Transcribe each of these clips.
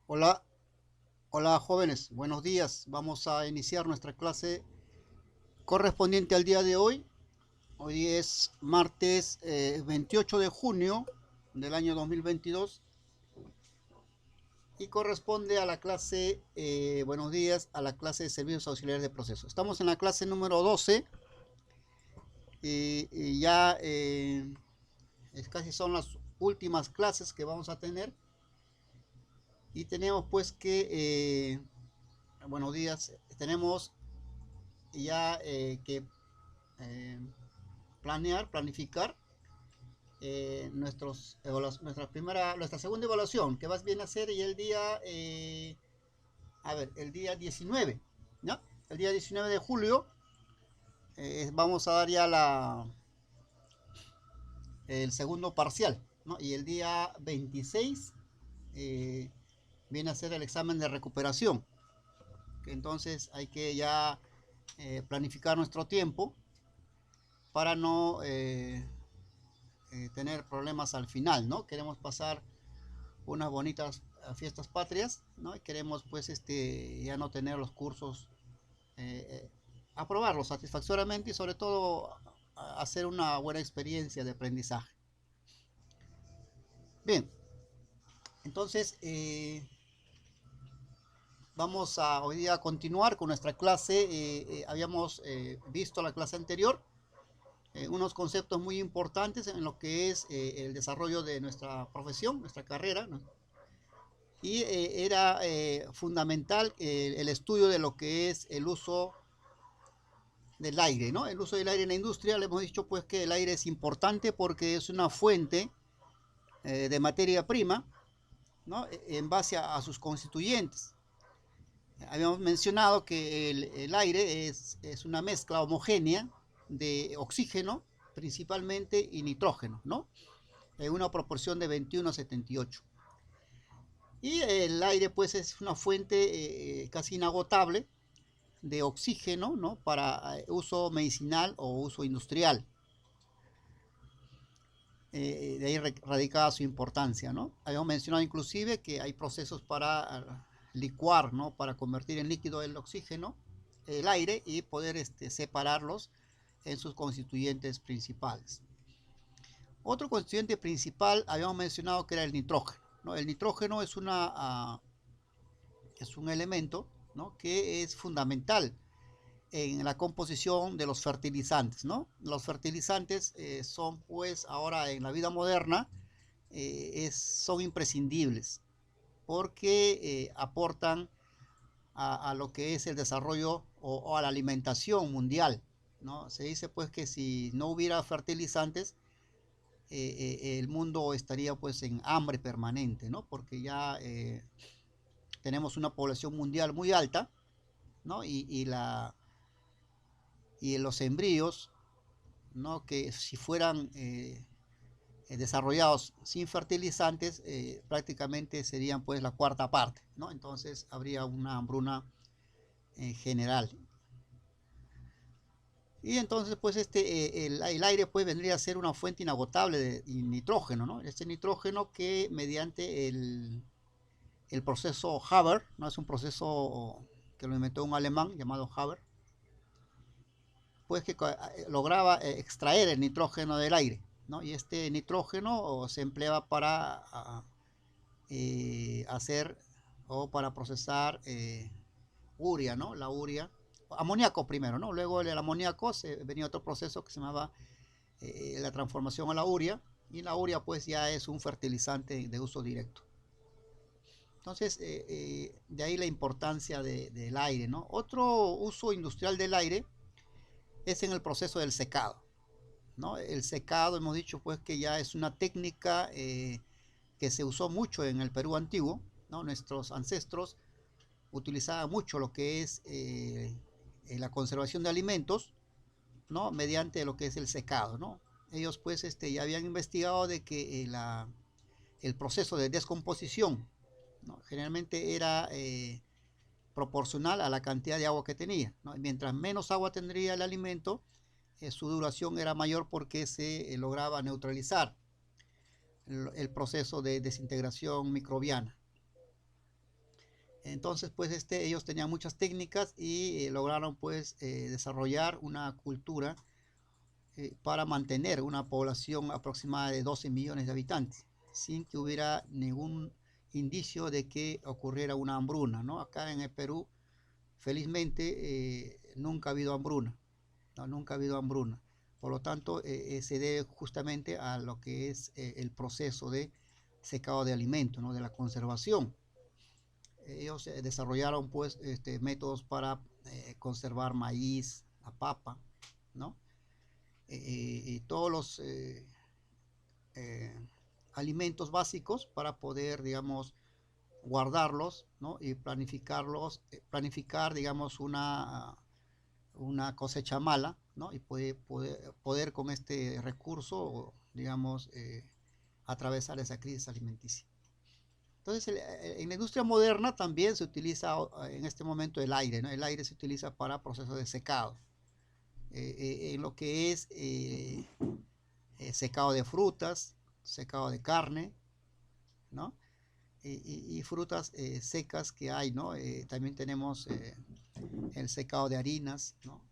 Hola, hola jóvenes, buenos días. Vamos a iniciar nuestra clase correspondiente al día de hoy. Hoy es martes 28 de junio del año 2022 y corresponde a la clase, buenos días, a la clase de servicios auxiliares de proceso. Estamos en la clase número 12 y ya casi son las últimas clases que vamos a tener y tenemos pues buenos días, tenemos ya que eh, planificar nuestra segunda evaluación, que vas bien a ser y el día, el día 19, ¿no? El día 19 de julio vamos a dar ya el segundo parcial, ¿no? Y el día 26 eh, viene a ser el examen de recuperación. Entonces hay que ya planificar nuestro tiempo para no tener problemas al final, ¿no? Queremos pasar unas bonitas fiestas patrias, ¿no? Y queremos pues ya no tener los cursos, eh, aprobarlos satisfactoriamente y sobre todo hacer una buena experiencia de aprendizaje. Bien, entonces vamos a hoy día a continuar con nuestra clase. Habíamos visto la clase anterior unos conceptos muy importantes en lo que es el desarrollo de nuestra profesión, nuestra carrera, ¿no? Y era fundamental el estudio de lo que es el uso del aire, ¿no? El uso del aire en la industria. Le hemos dicho pues que el aire es importante porque es una fuente de materia prima, ¿no? En base a sus constituyentes. Habíamos mencionado que el aire es una mezcla homogénea de oxígeno principalmente y nitrógeno, ¿no? En una proporción de 21:78. Y el aire pues es una fuente casi inagotable de oxígeno, ¿no? Para uso medicinal o uso industrial. De ahí radicada su importancia, ¿no? Habíamos mencionado inclusive que hay procesos para licuar, ¿no? Para convertir en líquido el oxígeno, el aire y poder separarlos en sus constituyentes principales. Otro constituyente principal habíamos mencionado que era el nitrógeno, ¿no? El nitrógeno es un elemento, ¿no? Que es fundamental en la composición de los fertilizantes, ¿no? Los fertilizantes son pues ahora en la vida moderna son imprescindibles porque aportan a lo que es el desarrollo o a la alimentación mundial, ¿no? Se dice pues que si no hubiera fertilizantes el mundo estaría pues en hambre permanente, ¿no? Porque ya tenemos una población mundial muy alta, ¿no? Y los embrios, ¿no? Que si fueran desarrollados sin fertilizantes, prácticamente serían pues la cuarta parte, ¿no? Entonces habría una hambruna general. Y entonces pues el aire pues vendría a ser una fuente inagotable de nitrógeno, ¿no? Este nitrógeno que mediante el proceso Haber, ¿no? Es un proceso que lo inventó un alemán llamado Haber, pues que lograba extraer el nitrógeno del aire, ¿no? Y este nitrógeno se empleaba para hacer o para procesar urea, ¿no? La urea, amoníaco primero, ¿no? Luego el amoníaco venía otro proceso que se llamaba la transformación a la urea, y la urea pues ya es un fertilizante de uso directo. Entonces, de ahí la importancia del aire, ¿no? Otro uso industrial del aire es en el proceso del secado, ¿no? El secado, hemos dicho pues que ya es una técnica que se usó mucho en el Perú antiguo, ¿no? Nuestros ancestros utilizaban mucho lo que es la conservación de alimentos, ¿no? Mediante lo que es el secado, ¿no? Ellos pues ya habían investigado de que el proceso de descomposición, ¿no? Generalmente era proporcional a la cantidad de agua que tenía, ¿no? Mientras menos agua tendría el alimento, su duración era mayor porque se lograba neutralizar el proceso de desintegración microbiana. Entonces, pues ellos tenían muchas técnicas y lograron pues desarrollar una cultura para mantener una población aproximada de 12 millones de habitantes, sin que hubiera ningún indicio de que ocurriera una hambruna, ¿no? Acá en el Perú, felizmente, nunca ha habido hambruna, ¿no? Nunca ha habido hambruna. Por lo tanto, se debe justamente a lo que es el proceso de secado de alimentos, ¿no? De la conservación. Ellos desarrollaron pues métodos para conservar maíz, la papa, ¿no? Y todos los eh, alimentos básicos para poder, digamos, guardarlos, ¿no? Y planificarlos, planificar, digamos, una cosecha mala, ¿no? Y poder con este recurso, digamos, atravesar esa crisis alimenticia. Entonces, en la industria moderna también se utiliza en este momento el aire, ¿no? El aire se utiliza para procesos de secado. En lo que es secado de frutas, secado de carne, ¿no? Y frutas secas que hay, ¿no? También tenemos el secado de harinas, ¿no?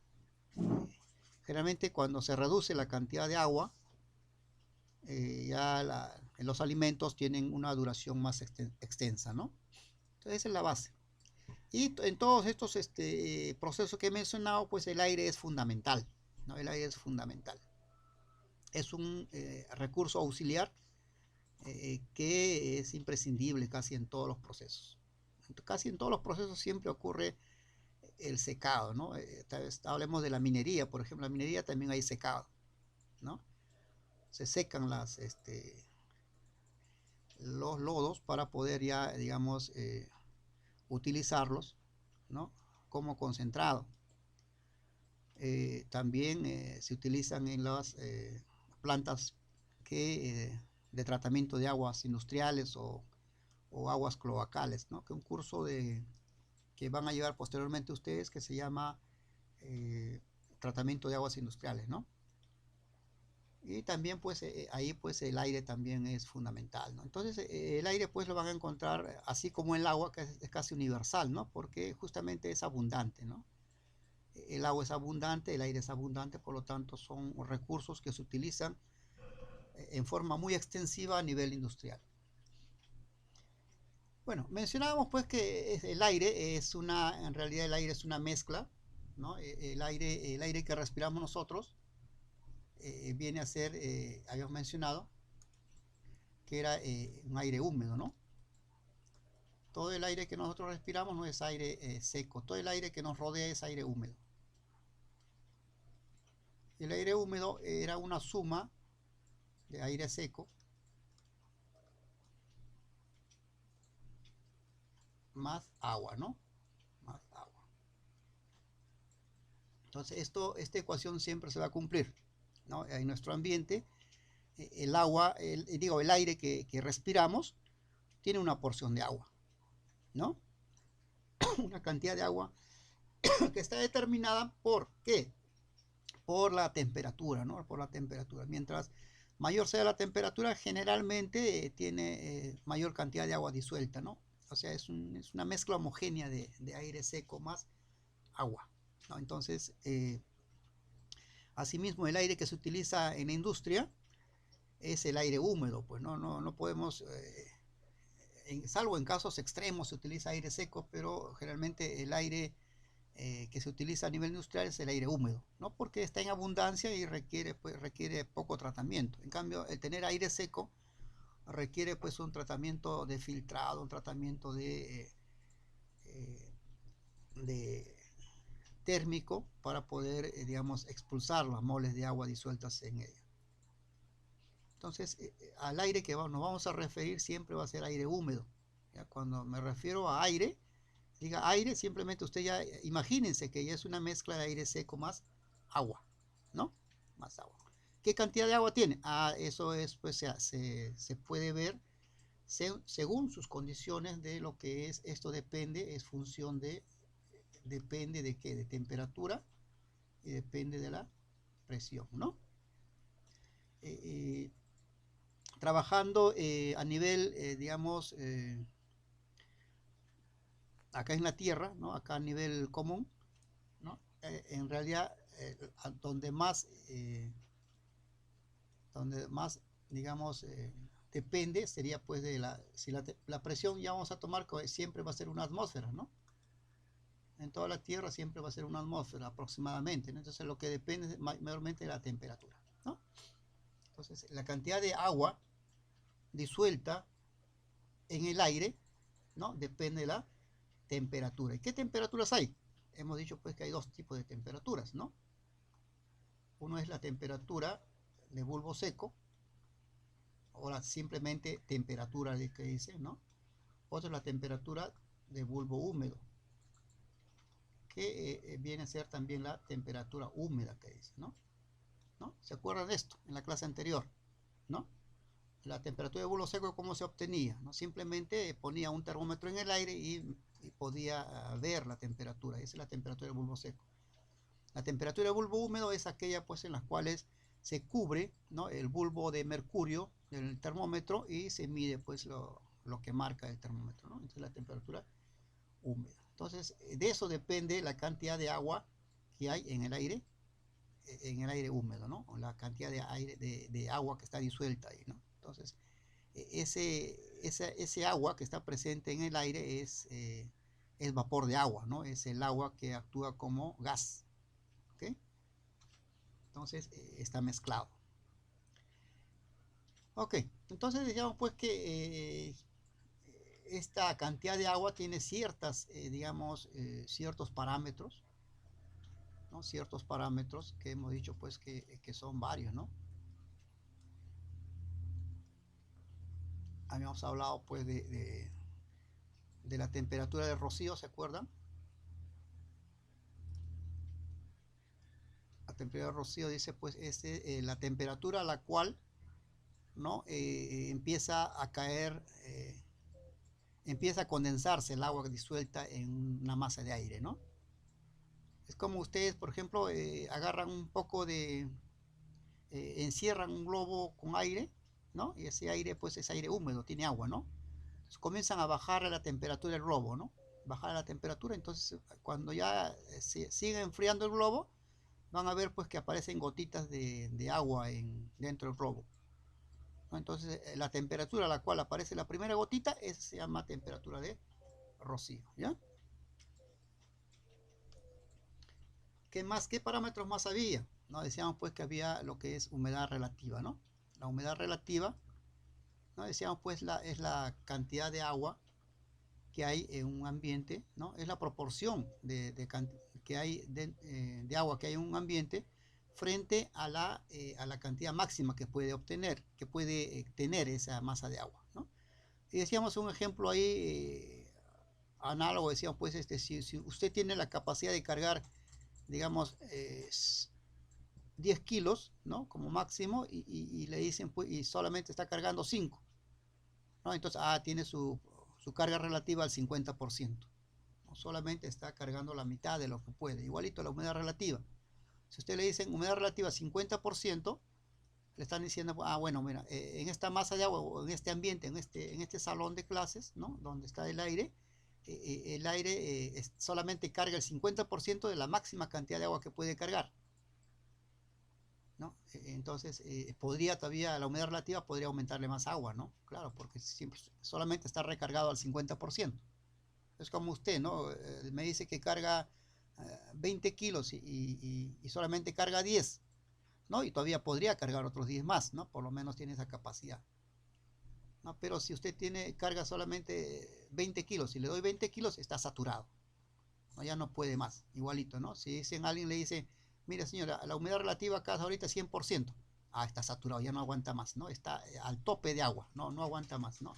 Generalmente cuando se reduce la cantidad de agua, los alimentos tienen una duración más extensa, ¿no? Entonces esa es la base. Y en todos estos procesos que he mencionado, pues el aire es fundamental, ¿no? El aire es fundamental. Es un recurso auxiliar que es imprescindible casi en todos los procesos. Casi en todos los procesos siempre ocurre el secado, ¿no? Hablemos de la minería, por ejemplo, en la minería también hay secado, ¿no? Se secan los lodos para poder ya, digamos, utilizarlos, ¿no? Como concentrado. También se utilizan en las plantas de tratamiento de aguas industriales o aguas cloacales, ¿no? Que un curso que van a llevar posteriormente ustedes que se llama tratamiento de aguas industriales, ¿no? Y también pues ahí pues el aire también es fundamental, ¿no? Entonces el aire pues lo van a encontrar así como el agua, que es casi universal, ¿no? Porque justamente es abundante, ¿no? El agua es abundante, el aire es abundante, por lo tanto son recursos que se utilizan en forma muy extensiva a nivel industrial. Bueno, mencionábamos pues que el aire es en realidad el aire es una mezcla, ¿no? El aire que respiramos nosotros viene a ser, habíamos mencionado, que era un aire húmedo, ¿no? Todo el aire que nosotros respiramos no es aire seco, todo el aire que nos rodea es aire húmedo. El aire húmedo era una suma de aire seco más agua, ¿no? Más agua. Entonces, esta ecuación siempre se va a cumplir, ¿no? En nuestro ambiente, el agua, el aire que respiramos tiene una porción de agua, ¿no? Una cantidad de agua que está determinada por ¿qué? Por la temperatura, ¿no? Por la temperatura. Mientras mayor sea la temperatura, generalmente tiene mayor cantidad de agua disuelta, ¿no? O sea, es una mezcla homogénea de aire seco más agua, ¿no? Entonces, asimismo, el aire que se utiliza en la industria es el aire húmedo, pues no podemos, salvo en casos extremos se utiliza aire seco, pero generalmente el aire que se utiliza a nivel industrial es el aire húmedo, ¿no? Porque está en abundancia y requiere poco tratamiento. En cambio, el tener aire seco requiere pues un tratamiento de filtrado, un tratamiento de térmico para poder, digamos, expulsar las moles de agua disueltas en ella. Entonces, al aire que nos vamos a referir siempre va a ser aire húmedo. ¿Ya? Cuando me refiero a aire, diga aire, simplemente usted ya imagínense que ya es una mezcla de aire seco más agua, ¿no? Más agua. ¿Qué cantidad de agua tiene? Eso es, pues se puede ver según sus condiciones de lo que es, esto depende, es función depende de qué, de temperatura y depende de la presión, ¿no? Eh, eh, Trabajando a nivel, digamos, acá en la Tierra, ¿no? Acá a nivel común, ¿no? En realidad, donde más, digamos, depende sería pues de si la presión ya vamos a tomar que siempre va a ser una atmósfera, ¿no? En toda la Tierra siempre va a ser una atmósfera aproximadamente, ¿no? Entonces lo que depende es mayormente de la temperatura, ¿no? Entonces la cantidad de agua disuelta en el aire, ¿no? Depende de la temperatura. ¿Y qué temperaturas hay? Hemos dicho pues que hay dos tipos de temperaturas, ¿no? Uno es la temperatura de bulbo seco, o simplemente temperatura de que dice, ¿no? Otra es la temperatura de bulbo húmedo, que viene a ser también la temperatura húmeda que dice, ¿no? ¿No? ¿Se acuerdan de esto en la clase anterior? ¿No? La temperatura de bulbo seco, ¿cómo se obtenía? ¿No? Simplemente ponía un termómetro en el aire y podía ver la temperatura. Esa es la temperatura del bulbo seco. La temperatura del bulbo húmedo es aquella pues en las cuales se cubre, ¿no? El bulbo de mercurio del termómetro y se mide pues lo que marca el termómetro, ¿no? Entonces la temperatura húmeda. Entonces de eso depende la cantidad de agua que hay en el aire húmedo, ¿no? O la cantidad de aire de agua que está disuelta ahí, ¿no? Entonces ese agua que está presente en el aire es vapor de agua, ¿no? Es el agua que actúa como gas, ¿ok? Entonces está mezclado. Ok, entonces digamos pues que esta cantidad de agua tiene ciertas, digamos, ciertos parámetros, ¿no? Ciertos parámetros que hemos dicho pues que son varios, ¿no? Habíamos hablado pues de la temperatura del rocío, ¿se acuerdan? La temperatura del rocío dice pues la temperatura a la cual, ¿no? Empieza a caer, empieza a condensarse el agua disuelta en una masa de aire, ¿no? Es como ustedes, por ejemplo, agarran un poco encierran un globo con aire, ¿no? Y ese aire, pues es aire húmedo, tiene agua, ¿no? Entonces comienzan a bajar la temperatura del globo, ¿no? Bajar la temperatura, entonces cuando ya se sigue enfriando el globo, van a ver pues que aparecen gotitas de agua dentro del globo, ¿no? Entonces la temperatura a la cual aparece la primera gotita, esa se llama temperatura de rocío, ¿ya? ¿Qué más? ¿Qué parámetros más había? ¿No? Decíamos pues que había lo que es humedad relativa, ¿no? La humedad relativa, ¿no? Decíamos pues es la cantidad de agua que hay en un ambiente, ¿no? Es la proporción que hay de agua que hay en un ambiente frente a la cantidad máxima que puede obtener, que puede tener esa masa de agua, ¿no? Y decíamos un ejemplo ahí análogo, decíamos pues si usted tiene la capacidad de cargar, digamos, 10 kilos, ¿no? Como máximo, y le dicen, pues, y solamente está cargando 5, ¿no? Entonces, tiene su carga relativa al 50%, ¿no? Solamente está cargando la mitad de lo que puede. Igualito la humedad relativa. Si usted le dicen humedad relativa 50%, le están diciendo, bueno, mira, en esta masa de agua, o en este ambiente, en este salón de clases, ¿no? Donde está el aire solamente carga el 50% de la máxima cantidad de agua que puede cargar, ¿no? Entonces, podría todavía, la humedad relativa podría aumentarle más agua, ¿no? Claro, porque siempre, solamente está recargado al 50%. Es como usted, ¿no? Me dice que carga 20 kilos y solamente carga 10, ¿no? Y todavía podría cargar otros 10 más, ¿no? Por lo menos tiene esa capacidad, ¿no? Pero si usted carga solamente 20 kilos y le doy 20 kilos, está saturado, ¿no? Ya no puede más, igualito, ¿no? Si dicen, alguien le dice, mira señora, la humedad relativa acá ahorita es 100%, está saturado, ya no aguanta más, ¿no? Está al tope de agua, no, no aguanta más, ¿no?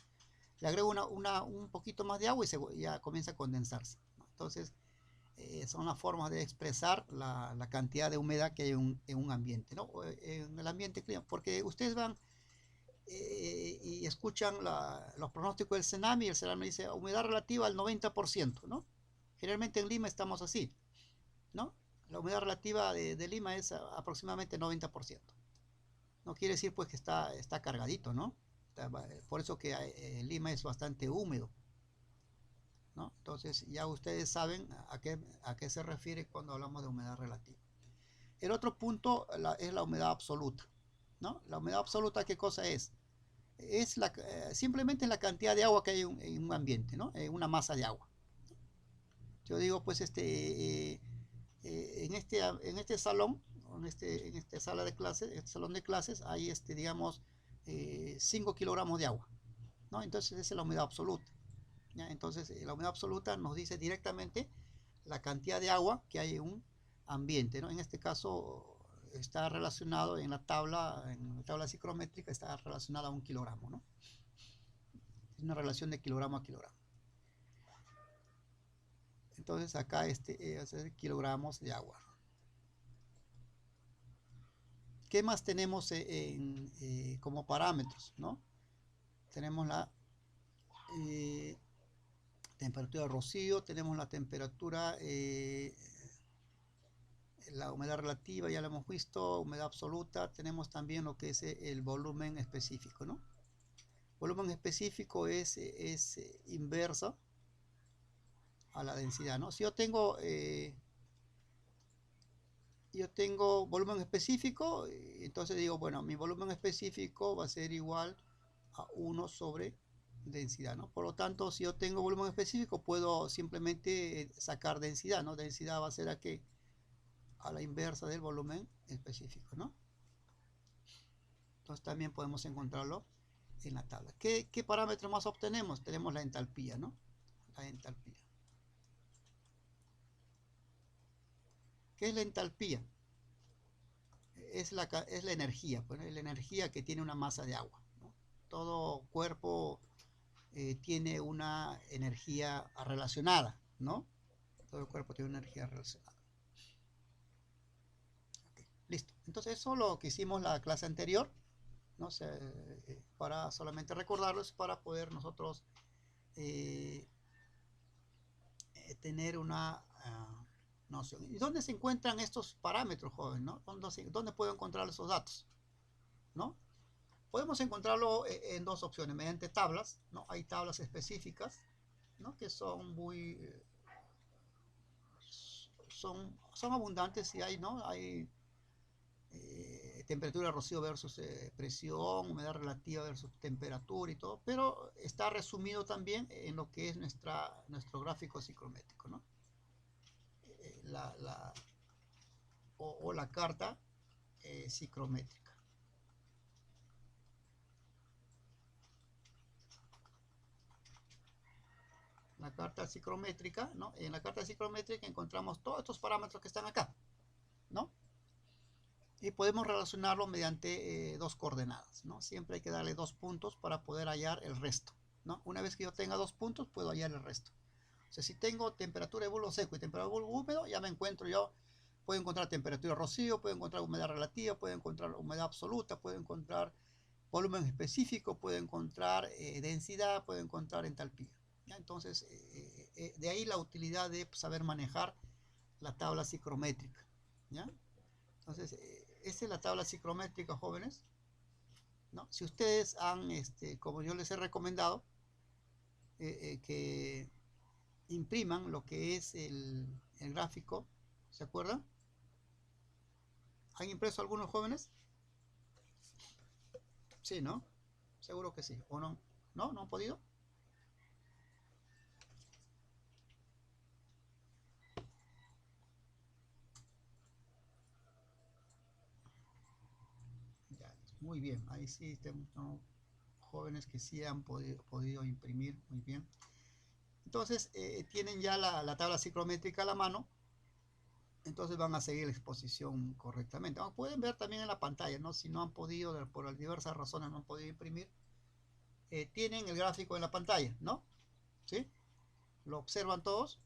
Le agrego un poquito más de agua y ya comienza a condensarse, ¿no? Entonces, son las formas de expresar la cantidad de humedad que hay en un ambiente, ¿no? En el ambiente clima, porque ustedes van y escuchan los pronósticos del CENAMI, y el CENAMI dice humedad relativa al 90%, ¿no? Generalmente en Lima estamos así, ¿no? La humedad relativa de Lima es aproximadamente 90%. No quiere decir pues que está cargadito, ¿no? Por eso que Lima es bastante húmedo, ¿no? Entonces ya ustedes saben a qué se refiere cuando hablamos de humedad relativa. El otro punto es la humedad absoluta, ¿no? La humedad absoluta, ¿qué cosa es? Es simplemente la cantidad de agua que hay en un ambiente, ¿no? Una masa de agua. Yo digo, pues, en este salón, en esta sala de clases, este salón de clases, hay, digamos, 5 kilogramos de agua, ¿no? Entonces, esa es la humedad absoluta, ¿ya? Entonces, la humedad absoluta nos dice directamente la cantidad de agua que hay en un ambiente, ¿no? En este caso, está relacionado en la tabla psicométrica, está relacionada a 1 kilogramo, ¿no? Es una relación de kilogramo a kilogramo. Entonces acá es kilogramos de agua. ¿Qué más tenemos como parámetros, ¿no? Tenemos la temperatura de rocío, tenemos la temperatura, la humedad relativa, ya lo hemos visto, humedad absoluta, tenemos también lo que es el volumen específico, ¿no? Volumen específico es inverso a la densidad, ¿no? Si yo tengo volumen específico, entonces digo, bueno, mi volumen específico va a ser igual a 1 sobre densidad, ¿no? Por lo tanto, si yo tengo volumen específico, puedo simplemente sacar densidad, ¿no? Densidad va a ser a la inversa del volumen específico, ¿no? Entonces también podemos encontrarlo en la tabla. ¿Qué parámetro más obtenemos? Tenemos la entalpía, ¿no? La entalpía. ¿Qué es la entalpía? Es la energía, pues, la energía que tiene una masa de agua, ¿no? Todo cuerpo tiene una energía relacionada, ¿no? Todo el cuerpo tiene una energía relacionada. Okay, listo. Entonces eso es lo que hicimos la clase anterior, ¿no? Para solamente recordarlos, para poder nosotros tener una noción. ¿Y dónde se encuentran estos parámetros, joven? ¿No? ¿Dónde puedo encontrar esos datos? ¿No? Podemos encontrarlo en dos opciones, mediante tablas, ¿no? Hay tablas específicas, ¿no? Que son son abundantes y hay, ¿no? Hay temperatura de rocío versus presión, humedad relativa versus temperatura y todo, pero está resumido también en lo que es nuestro gráfico psicométrico, ¿no? La, la, o la carta psicométrica. La carta psicométrica, ¿no? En la carta psicométrica encontramos todos estos parámetros que están acá, ¿no? Y podemos relacionarlo mediante dos coordenadas, ¿no? Siempre hay que darle 2 puntos para poder hallar el resto, ¿no? Una vez que yo tenga 2 puntos, puedo hallar el resto. O sea, si tengo temperatura de bulbo seco y temperatura de bulbo húmedo, ya me encuentro yo, puedo encontrar temperatura de rocío, puedo encontrar humedad relativa, puedo encontrar humedad absoluta, puedo encontrar volumen específico, puedo encontrar densidad, puedo encontrar entalpía, ¿ya? Entonces, de ahí la utilidad de saber manejar la tabla psicométrica, ¿ya? Entonces, esta es la tabla psicométrica, jóvenes, ¿no? Si ustedes han, como yo les he recomendado, que impriman lo que es el gráfico, ¿se acuerdan? ¿Han impreso algunos jóvenes? Sí, ¿no? Seguro que sí, ¿o no? ¿No? ¿No han podido? Ya, muy bien, ahí sí tenemos, ¿no? Jóvenes que sí han podido imprimir, muy bien. Entonces, tienen ya la tabla psicométrica a la mano, entonces van a seguir la exposición correctamente. Pueden ver también en la pantalla, ¿no? Si no han podido, por diversas razones no han podido imprimir, tienen el gráfico en la pantalla, ¿no? ¿Sí? ¿Lo observan todos?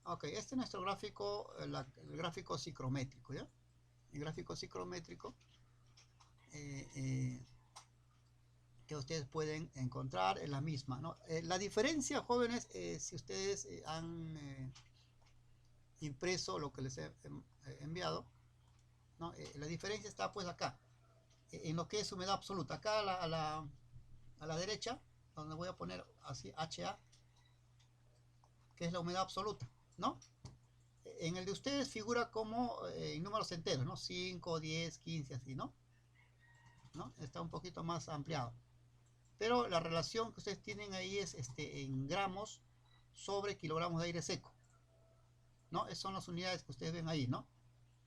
Ok, este es nuestro gráfico, el gráfico psicométrico, ¿ya? El gráfico psicométrico eh, eh, que ustedes pueden encontrar en la misma, ¿no? La diferencia, jóvenes, si ustedes han impreso lo que les he enviado, ¿no? La diferencia está pues acá, en lo que es humedad absoluta. Acá a la derecha, donde voy a poner así HA, que es la humedad absoluta, ¿no? En el de ustedes figura como en números enteros, ¿no? 5, 10, 15, así, ¿no? Está un poquito más ampliado. Pero la relación que ustedes tienen ahí es en gramos sobre kilogramos de aire seco, ¿no? Esas son las unidades que ustedes ven ahí, ¿no?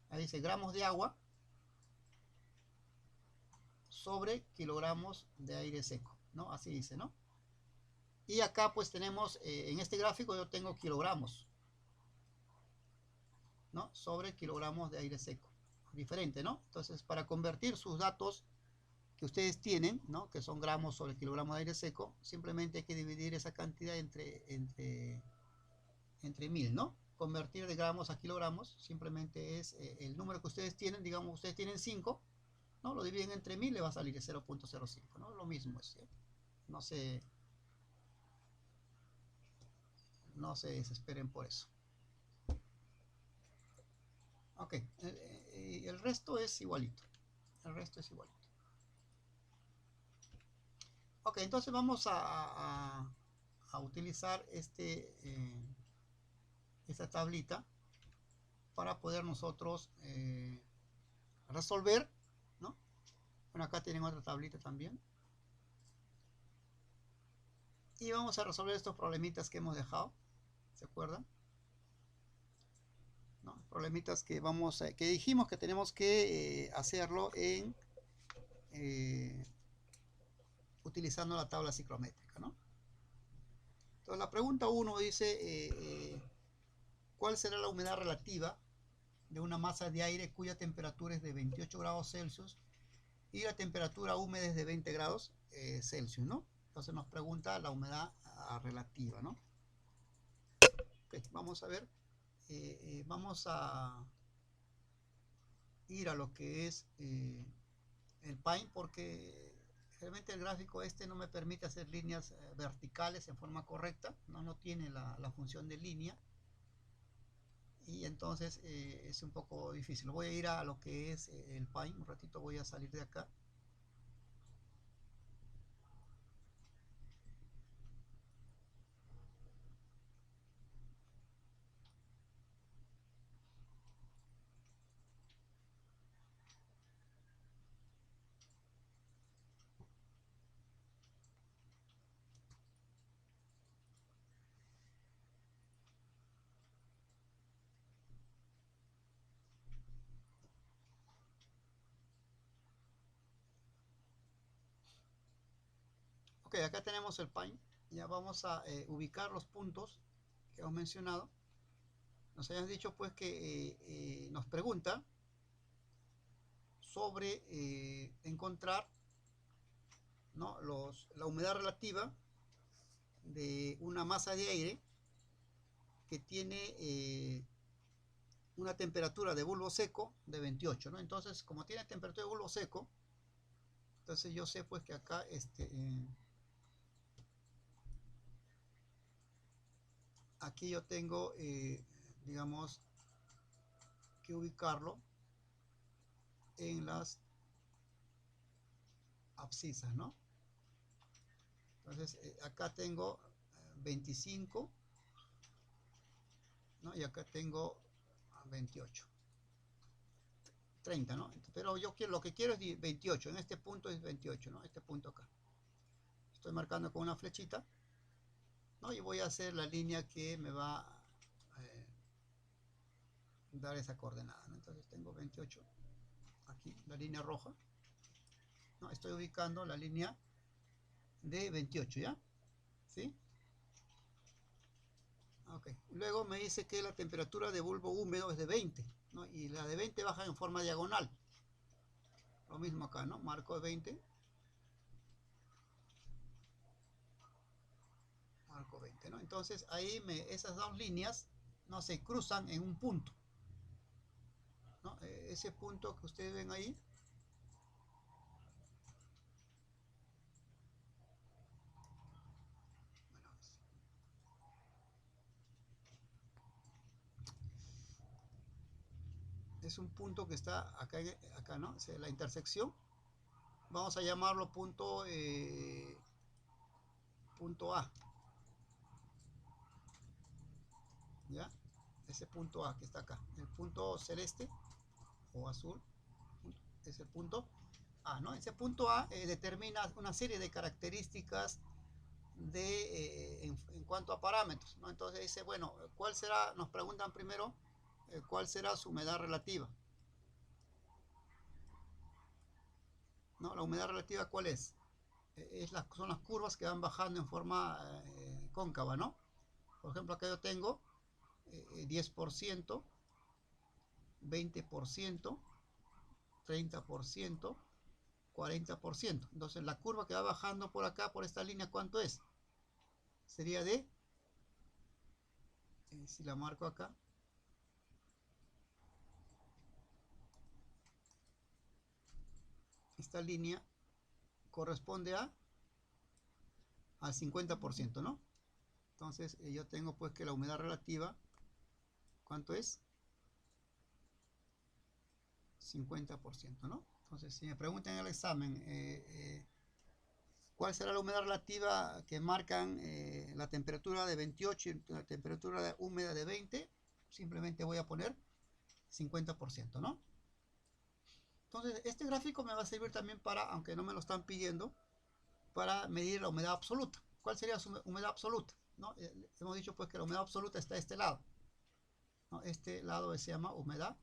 Ahí dice gramos de agua sobre kilogramos de aire seco, ¿no? Así dice, ¿no? Y acá pues tenemos, en este gráfico yo tengo kilogramos, ¿no? Sobre kilogramos de aire seco. Diferente, ¿no? Entonces, para convertir sus datos que ustedes tienen, ¿no? Que son gramos sobre kilogramos de aire seco, simplemente hay que dividir esa cantidad entre 1000, ¿no? Convertir de gramos a kilogramos simplemente es el número que ustedes tienen, digamos, ustedes tienen 5, ¿no? Lo dividen entre 1000, le va a salir 0.05, ¿no? Lo mismo es, ¿sí? No se, no se desesperen por eso. Ok, el resto es igualito. El resto es igualito. Ok, entonces vamos a utilizar esta tablita para poder nosotros resolver, ¿no? Bueno, acá tienen otra tablita también. Y vamos a resolver estos problemitas que hemos dejado. ¿Se acuerdan? ¿No? Problemitas que que dijimos que tenemos que hacerlo utilizando la tabla ciclométrica, ¿no? Entonces la pregunta 1 dice, ¿cuál será la humedad relativa de una masa de aire cuya temperatura es de 28 grados Celsius y la temperatura húmeda es de 20 grados Celsius, ¿no? Entonces nos pregunta la humedad relativa, ¿no? Okay, vamos a ver, vamos a ir a lo que es el Paint, porque realmente el gráfico no me permite hacer líneas verticales en forma correcta, no tiene la función de línea, y entonces es un poco difícil. Voy a ir a lo que es el Paint, un ratito voy a salir de acá. Ok, acá tenemos el Paint. Ya vamos a ubicar los puntos que hemos mencionado. Nos habían dicho pues que nos pregunta sobre encontrar, ¿no? La humedad relativa de una masa de aire que tiene una temperatura de bulbo seco de 28, ¿no? Entonces, como tiene temperatura de bulbo seco, entonces yo sé pues que acá aquí yo tengo, digamos, que ubicarlo en las abscisas, ¿no? Entonces, acá tengo 25, ¿no? Y acá tengo 28. 30, ¿no? Pero yo lo que quiero es 28, en este punto es 28, ¿no? Este punto acá. Estoy marcando con una flechita, ¿no? Y voy a hacer la línea que me va a dar esa coordenada, ¿no? Entonces tengo 28 aquí, la línea roja, ¿no? Estoy ubicando la línea de 28, ¿ya? ¿Sí? Ok. Luego me dice que la temperatura de bulbo húmedo es de 20, ¿no? Y la de 20 baja en forma diagonal. Lo mismo acá, ¿no? Marco de 20. Marco 20, ¿no? Entonces ahí esas dos líneas, ¿no? Se cruzan en un punto, ¿no? Ese punto que ustedes ven ahí, bueno, es un punto que está acá, ¿no? O sea, la intersección, vamos a llamarlo punto A. ¿ya? Ese punto A que está acá, el punto celeste o azul, es el punto A, ¿no? Ese punto A determina una serie de características en cuanto a parámetros, ¿no? Entonces dice, bueno, ¿cuál será? Nos preguntan primero, ¿cuál será su humedad relativa? ¿No? La humedad relativa, ¿cuál es? Son las curvas que van bajando en forma cóncava, ¿no? Por ejemplo, acá yo tengo 10%, 20%, 30%, 40%. Entonces la curva que va bajando por acá, por esta línea, ¿cuánto es? Sería de, si la marco acá, esta línea corresponde al 50%, ¿no? Entonces yo tengo pues que la humedad relativa, ¿cuánto es? 50%, ¿no? Entonces si me preguntan en el examen, ¿cuál será la humedad relativa que marcan la temperatura de 28 y la temperatura húmeda de 20? Simplemente voy a poner 50%, ¿no? Entonces, este gráfico me va a servir también para, aunque no me lo están pidiendo, para medir la humedad absoluta. ¿Cuál sería su humedad absoluta? ¿No? Hemos dicho pues que la humedad absoluta está a este lado, ¿no? Este lado se llama humedad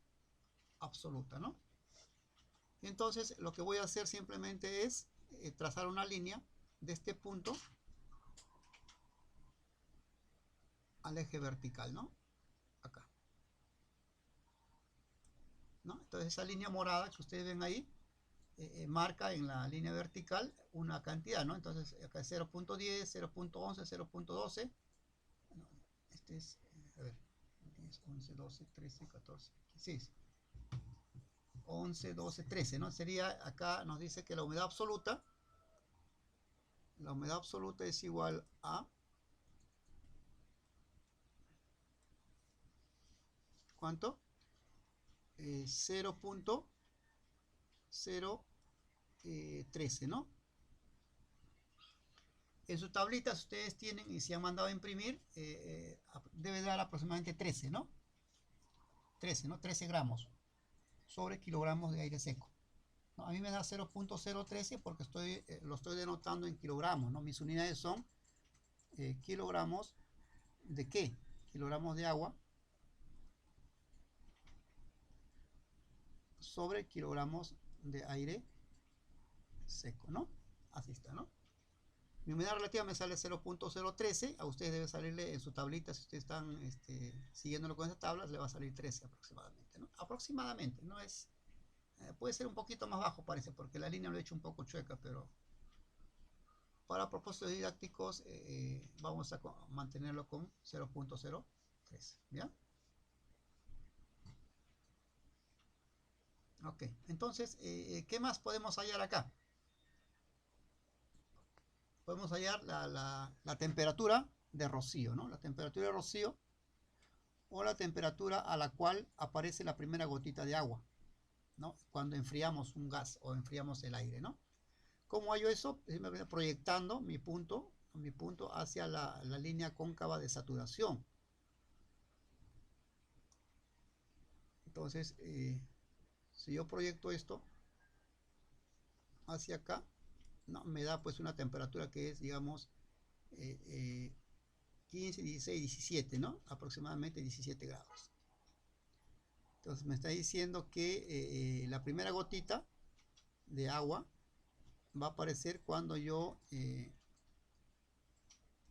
absoluta, ¿no? Entonces, lo que voy a hacer simplemente es trazar una línea de este punto al eje vertical, ¿no? Acá, ¿no? Entonces, esa línea morada que ustedes ven ahí, marca en la línea vertical una cantidad, ¿no? Entonces acá es 0.10, 0.11, 0.12. No, este es, a ver, 10, 11, 12, 13, 14, 15, 11, 12, 13, ¿no? Sería, acá nos dice que la humedad absoluta es igual a, ¿cuánto? 0.013, ¿no? En sus tablitas ustedes tienen, y si han mandado a imprimir, debe dar aproximadamente 13, ¿no? 13, ¿no? 13 gramos sobre kilogramos de aire seco. ¿No? A mí me da 0.013 porque lo estoy denotando en kilogramos, ¿no? Mis unidades son kilogramos de ¿qué? Kilogramos de agua sobre kilogramos de aire seco, ¿no? Así está, ¿no? Mi humedad relativa me sale 0.013, a ustedes debe salirle en su tablita, si ustedes están siguiéndolo con esa tabla, le va a salir 13 aproximadamente, ¿no? Aproximadamente, no es, puede ser un poquito más bajo parece, porque la línea lo he hecho un poco chueca, pero para propósitos didácticos vamos a mantenerlo con 0.03, ¿ya? Ok, entonces, ¿qué más podemos hallar acá? Podemos hallar la temperatura de rocío, ¿no? La temperatura de rocío o la temperatura a la cual aparece la primera gotita de agua, ¿no? Cuando enfriamos un gas o enfriamos el aire, ¿no? ¿Cómo hallo eso? Simplemente proyectando mi punto hacia la línea cóncava de saturación. Entonces, si yo proyecto esto hacia acá, ¿no? Me da pues una temperatura que es, digamos, 15, 16, 17, ¿no? Aproximadamente 17 grados. Entonces me está diciendo que la primera gotita de agua va a aparecer cuando yo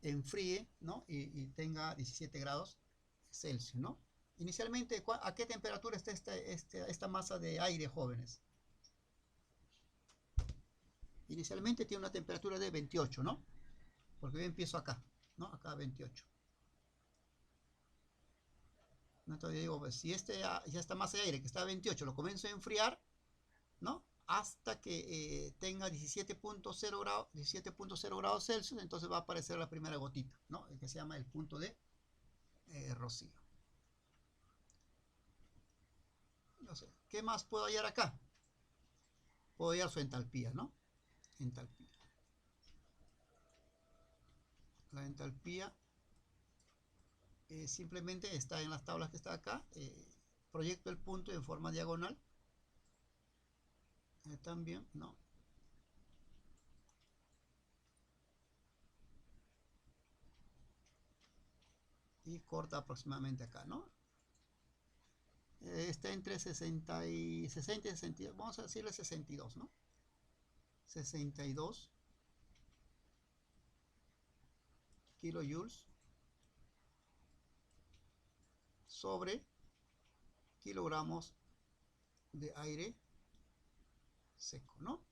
enfríe, ¿no? Y tenga 17 grados Celsius, ¿no? Inicialmente, ¿a qué temperatura está esta masa de aire, jóvenes? Inicialmente tiene una temperatura de 28, ¿no? Porque yo empiezo acá, ¿no? Acá 28. Entonces digo, pues, si ya esta masa de aire que está a 28 lo comienzo a enfriar, ¿no? Hasta que tenga 17.0 grados, 17.0 grados Celsius, entonces va a aparecer la primera gotita, ¿no? Que se llama el punto de rocío. No sé, ¿qué más puedo hallar acá? Puedo hallar su entalpía, ¿no? Entalpía. La entalpía simplemente está en las tablas que está acá. Proyecto el punto en forma diagonal. También, no. Y corta aproximadamente acá, ¿no? Está entre 60 y 60 y 62. Vamos a decirle 62, ¿no? 62 kilojoules sobre kilogramos de aire seco, ¿no?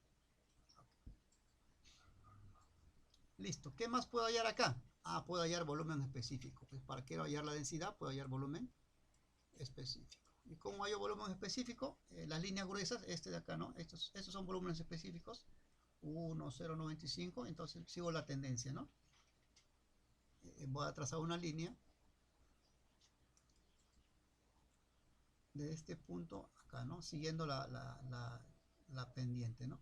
Listo. ¿Qué más puedo hallar acá? Ah, puedo hallar volumen específico. Pues para quiero hallar la densidad, puedo hallar volumen específico. ¿Y cómo hallo volumen específico? Las líneas gruesas, este de acá, ¿no? Estos son volúmenes específicos. 1, 0,95. Entonces sigo la tendencia, ¿no? Voy a trazar una línea de este punto acá, ¿no? Siguiendo la pendiente, ¿no?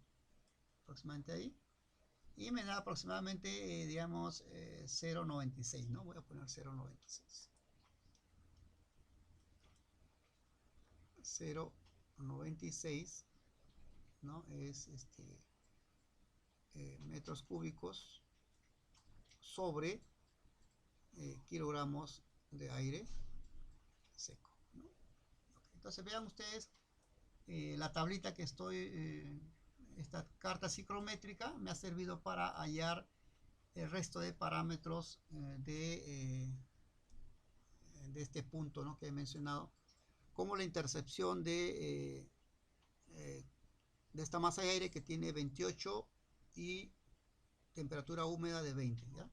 Aproximadamente ahí. Y me da aproximadamente, digamos, 0,96, ¿no? Voy a poner 0,96. 0,96, ¿no? Es metros cúbicos sobre kilogramos de aire seco, ¿no? Okay. Entonces vean ustedes la tablita que esta carta psicométrica me ha servido para hallar el resto de parámetros de este punto, ¿no? Que he mencionado, como la intercepción de esta masa de aire que tiene 28 y temperatura húmeda de 20, ¿ya?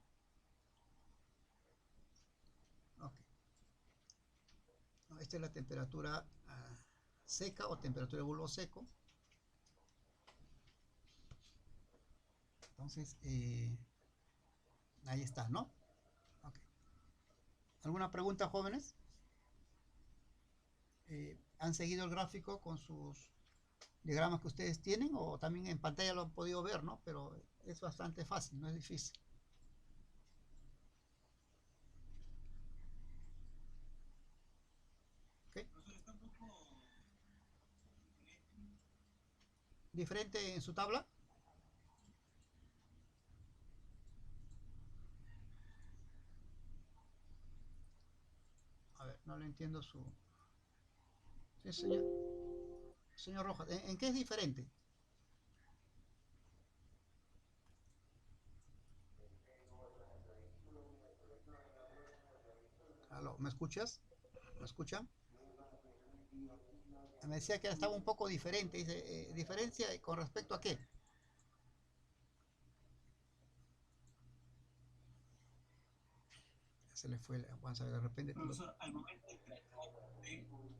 Okay. Esta es la temperatura seca o temperatura de bulbo seco. Entonces, ahí está, ¿no? Okay. ¿Alguna pregunta, jóvenes? ¿Han seguido el gráfico con sus diagramas que ustedes tienen? O también en pantalla lo han podido ver, ¿no? Pero es bastante fácil, no es difícil. ¿Okay? ¿Diferente en su tabla? A ver, no le entiendo su... Sí, señor Rojas, ¿en qué es diferente? ¿Aló? ¿Me escuchas? ¿Me escuchan? Me decía que estaba un poco diferente. Dice, ¿diferencia con respecto a qué? Se le fue, vamos a ver, de repente... Profesor, al momento de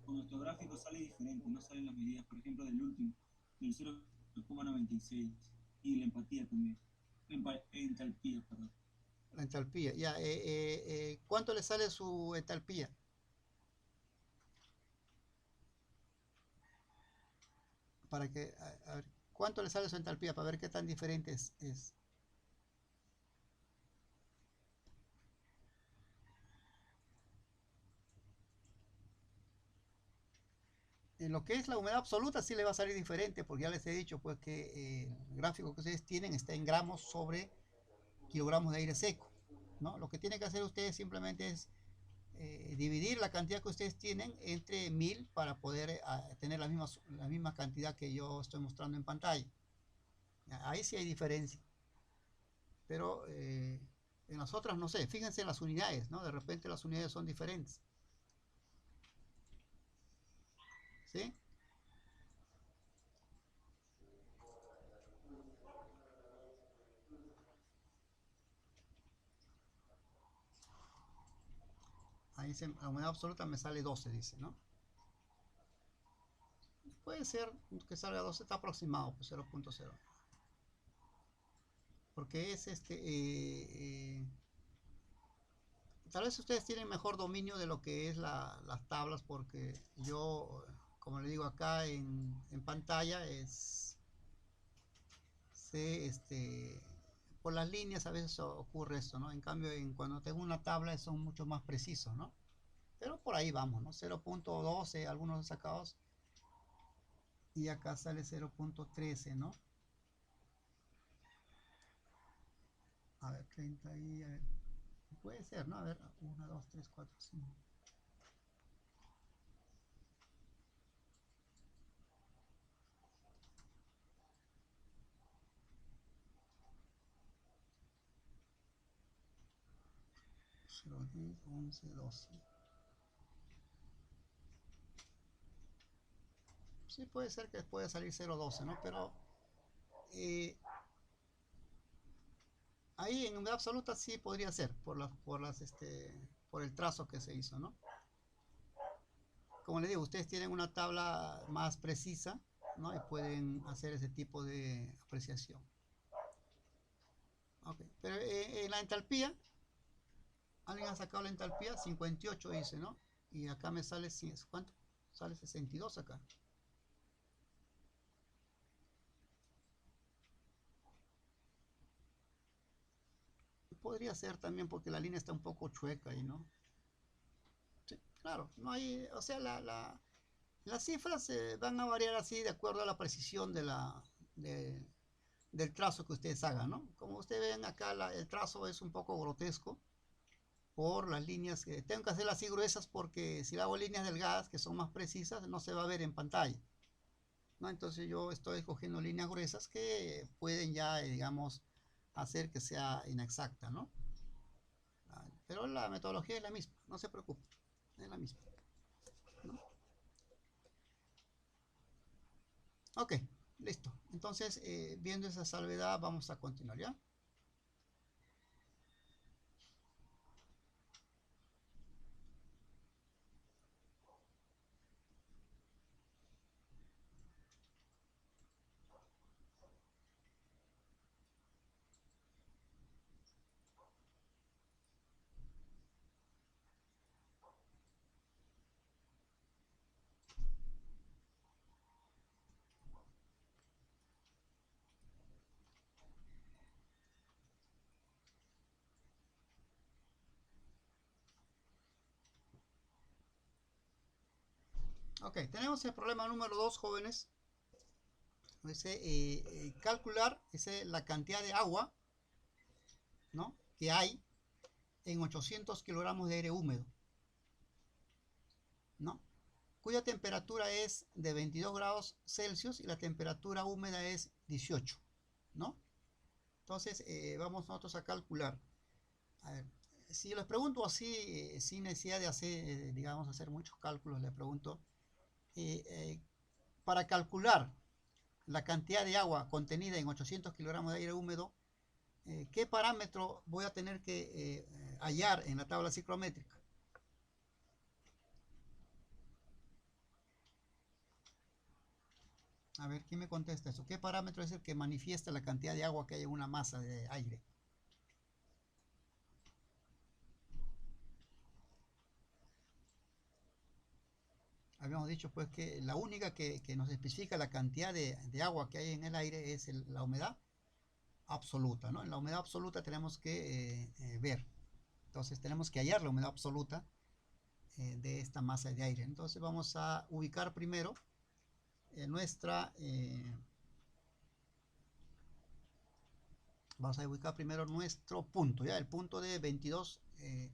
con nuestro gráfico sale diferente, no salen las medidas, por ejemplo, del último, del 0,96 y la empatía también, entalpía, perdón. La entalpía, ya. ¿Cuánto le sale su entalpía? Para que, a ver, ¿cuánto le sale su entalpía? Para ver qué tan diferente es. En lo que es la humedad absoluta sí le va a salir diferente, porque ya les he dicho pues que el gráfico que ustedes tienen está en gramos sobre kilogramos de aire seco, ¿no? Lo que tienen que hacer ustedes simplemente es dividir la cantidad que ustedes tienen entre 1000 para poder tener la misma cantidad que yo estoy mostrando en pantalla. Ahí sí hay diferencia, pero en las otras no sé. Fíjense en las unidades, ¿no? De repente las unidades son diferentes, ¿sí? Ahí la humedad absoluta me sale 12, dice, ¿no? Puede ser que salga 12, está aproximado, pues 0,0. Porque es tal vez ustedes tienen mejor dominio de lo que es las tablas, porque yo, como le digo acá en pantalla, sé por las líneas a veces ocurre esto, ¿no? En cambio, cuando tengo una tabla son mucho más precisos, ¿no? Pero por ahí vamos, ¿no? 0.12, algunos sacados. Y acá sale 0.13, ¿no? A ver, 30 y... A ver, puede ser, ¿no? A ver, 1, 2, 3, 4, 5. Cero, 10, 11, 12. Sí, puede ser que pueda salir 0.12, ¿no? Pero eh, ahí en humedad absoluta sí podría ser, por el trazo que se hizo, ¿no? Como les digo, ustedes tienen una tabla más precisa, ¿no? Y pueden hacer ese tipo de apreciación. Ok, pero en la entalpía, alguien ha sacado la entalpía, 58 dice, ¿no? Y acá me sale, ¿cuánto? Sale 62 acá. Podría ser también porque la línea está un poco chueca ahí, ¿no? Sí, claro, no hay, o sea, las cifras van a variar así de acuerdo a la precisión de- del trazo que ustedes hagan, ¿no? Como ustedes ven acá, el trazo es un poco grotesco por las líneas que tengo que hacerlas así gruesas porque si hago líneas delgadas que son más precisas no se va a ver en pantalla, ¿no? Entonces yo estoy escogiendo líneas gruesas que pueden ya, digamos, hacer que sea inexacta, ¿no? Pero la metodología es la misma, no se preocupe, es la misma, ¿no? Ok, listo. Entonces, viendo esa salvedad, vamos a continuar, ¿ya? Ok, tenemos el problema número 2, jóvenes. Dice, calcular la cantidad de agua, ¿no?, que hay en 800 kilogramos de aire húmedo, ¿no?, cuya temperatura es de 22 grados Celsius y la temperatura húmeda es 18, ¿no? Entonces, vamos nosotros a calcular. A ver, si les pregunto así, sin necesidad de hacer, digamos, hacer muchos cálculos, les pregunto, eh, eh, para calcular la cantidad de agua contenida en 800 kilogramos de aire húmedo, ¿qué parámetro voy a tener que hallar en la tabla ciclométrica? A ver, ¿quién me contesta eso? ¿Qué parámetro es el que manifiesta la cantidad de agua que hay en una masa de aire? Habíamos dicho pues que la única que nos especifica la cantidad de agua que hay en el aire es la humedad absoluta, ¿no? En la humedad absoluta tenemos que ver. Entonces tenemos que hallar la humedad absoluta de esta masa de aire. Entonces vamos a ubicar primero vamos a ubicar primero nuestro punto, ya el punto de 22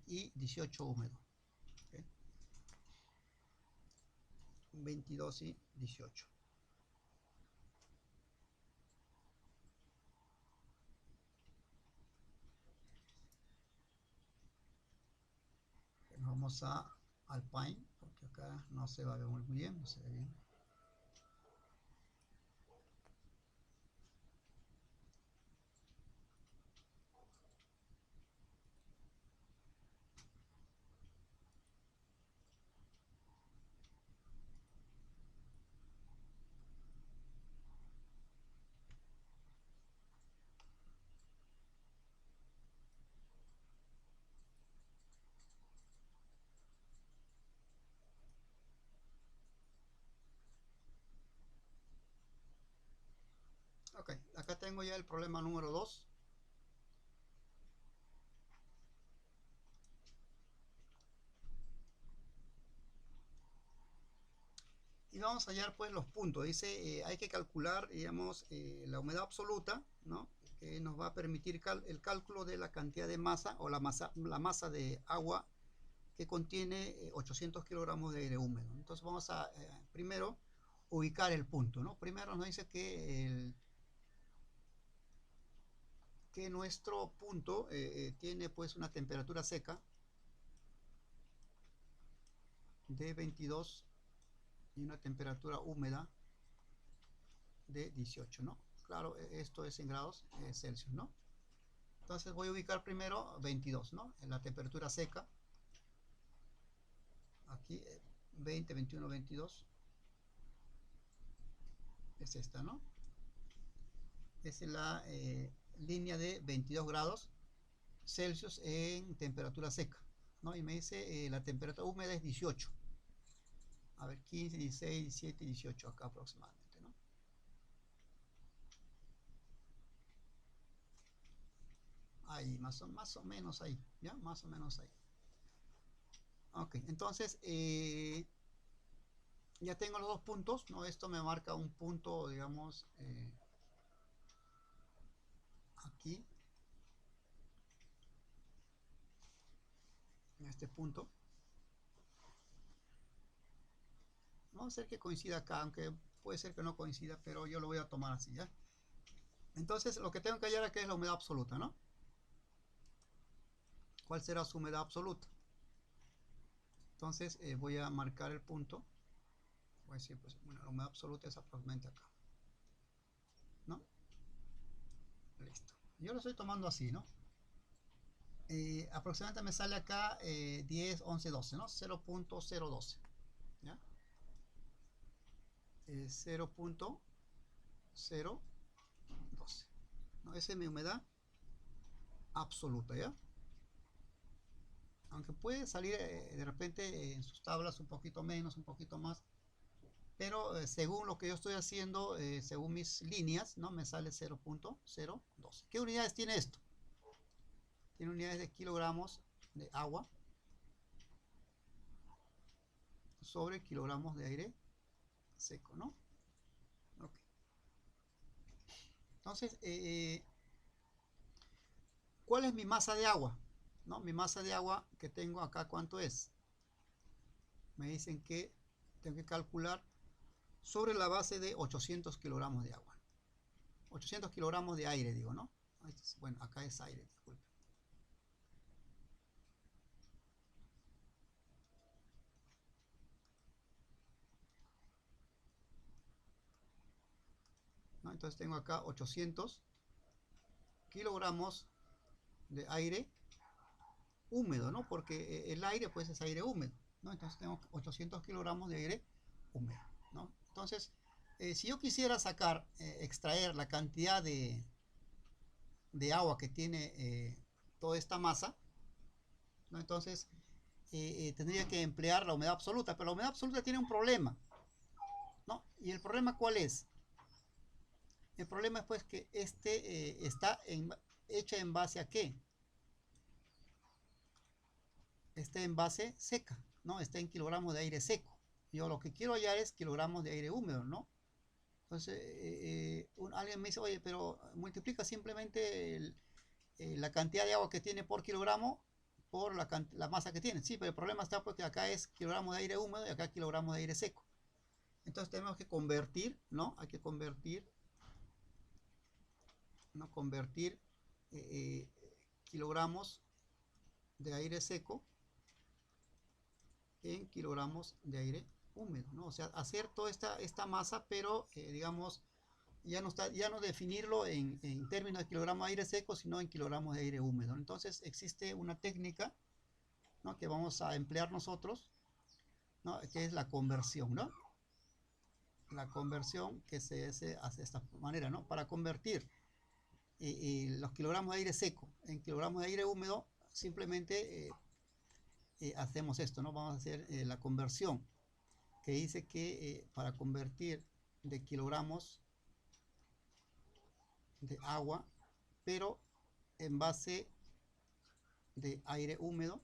y 18 húmedo. ¿Okay? 22 y 18. Vamos a Alpine, porque acá no se va a ver muy bien, no se ve bien. Ok, acá tengo ya el problema número 2. y vamos a hallar pues los puntos. Dice, hay que calcular, digamos, la humedad absoluta, ¿no? Que nos va a permitir el cálculo de la cantidad de masa o la masa de agua que contiene 800 kilogramos de aire húmedo. Entonces vamos a primero ubicar el punto, ¿no? Primero nos dice que nuestro punto tiene pues una temperatura seca de 22 y una temperatura húmeda de 18, ¿no? Claro, esto es en grados Celsius, ¿no? Entonces voy a ubicar primero 22, ¿no? En la temperatura seca. Aquí 20, 21, 22. Es esta, ¿no? Es la línea de 22 grados Celsius en temperatura seca, ¿no? Y me dice la temperatura húmeda es 18. A ver, 15, 16, 17, 18 acá aproximadamente, ¿no? Ahí, más o menos ahí, ¿ya? Más o menos ahí. Ok, entonces ya tengo los dos puntos, ¿no? Esto me marca un punto, digamos, aquí, en este punto. Vamos a hacer que coincida acá, aunque puede ser que no coincida, pero yo lo voy a tomar así, ¿ya? Entonces, lo que tengo que hallar aquí es la humedad absoluta, ¿no? ¿Cuál será su humedad absoluta? Entonces, voy a marcar el punto. Voy a decir, pues, bueno, la humedad absoluta es aproximadamente acá, ¿no? Listo. Yo lo estoy tomando así, ¿no? Aproximadamente me sale acá 10, 11, 12, ¿no? 0.012, ¿ya? 0.012, ¿no? Esa es mi humedad absoluta, ¿ya? Aunque puede salir de repente en sus tablas un poquito menos, un poquito más, pero según lo que yo estoy haciendo, según mis líneas, ¿no? Me sale 0.012. ¿Qué unidades tiene esto? Tiene unidades de kilogramos de agua sobre kilogramos de aire seco, ¿no? Okay. Entonces, ¿cuál es mi masa de agua? ¿No? Mi masa de agua que tengo acá, ¿cuánto es? Me dicen que tengo que calcular sobre la base de 800 kilogramos de agua. 800 kilogramos de aire, digo, ¿no? Bueno, acá es aire, disculpe. ¿No? Entonces tengo acá 800 kilogramos de aire húmedo, ¿no? Porque el aire pues es aire húmedo, ¿no? Entonces tengo 800 kilogramos de aire húmedo, ¿no? Entonces, si yo quisiera sacar, extraer la cantidad de agua que tiene toda esta masa, ¿no? Entonces tendría que emplear la humedad absoluta, pero la humedad absoluta tiene un problema, ¿no? ¿Y el problema cuál es? El problema es pues que está hecha en base a ¿qué? Está en base seca, ¿no? Está en kilogramos de aire seco. Yo lo que quiero hallar es kilogramos de aire húmedo, ¿no? Entonces, alguien me dice, oye, pero multiplica simplemente la cantidad de agua que tiene por kilogramo por la masa que tiene. Sí, pero el problema está porque acá es kilogramos de aire húmedo y acá kilogramos de aire seco. Entonces tenemos que convertir, ¿no? Hay que convertir, ¿no? Convertir kilogramos de aire seco en kilogramos de aire húmedo, ¿no? O sea, hacer toda esta masa, pero digamos, ya no definirlo en términos de kilogramos de aire seco, sino en kilogramos de aire húmedo. Entonces existe una técnica, ¿no? Que vamos a emplear nosotros, ¿no? Que es la conversión, ¿no? La conversión que se hace de esta manera, ¿no? Para convertir los kilogramos de aire seco en kilogramos de aire húmedo, simplemente hacemos esto, ¿no? Vamos a hacer la conversión que dice que para convertir de kilogramos de agua, pero en base de aire húmedo,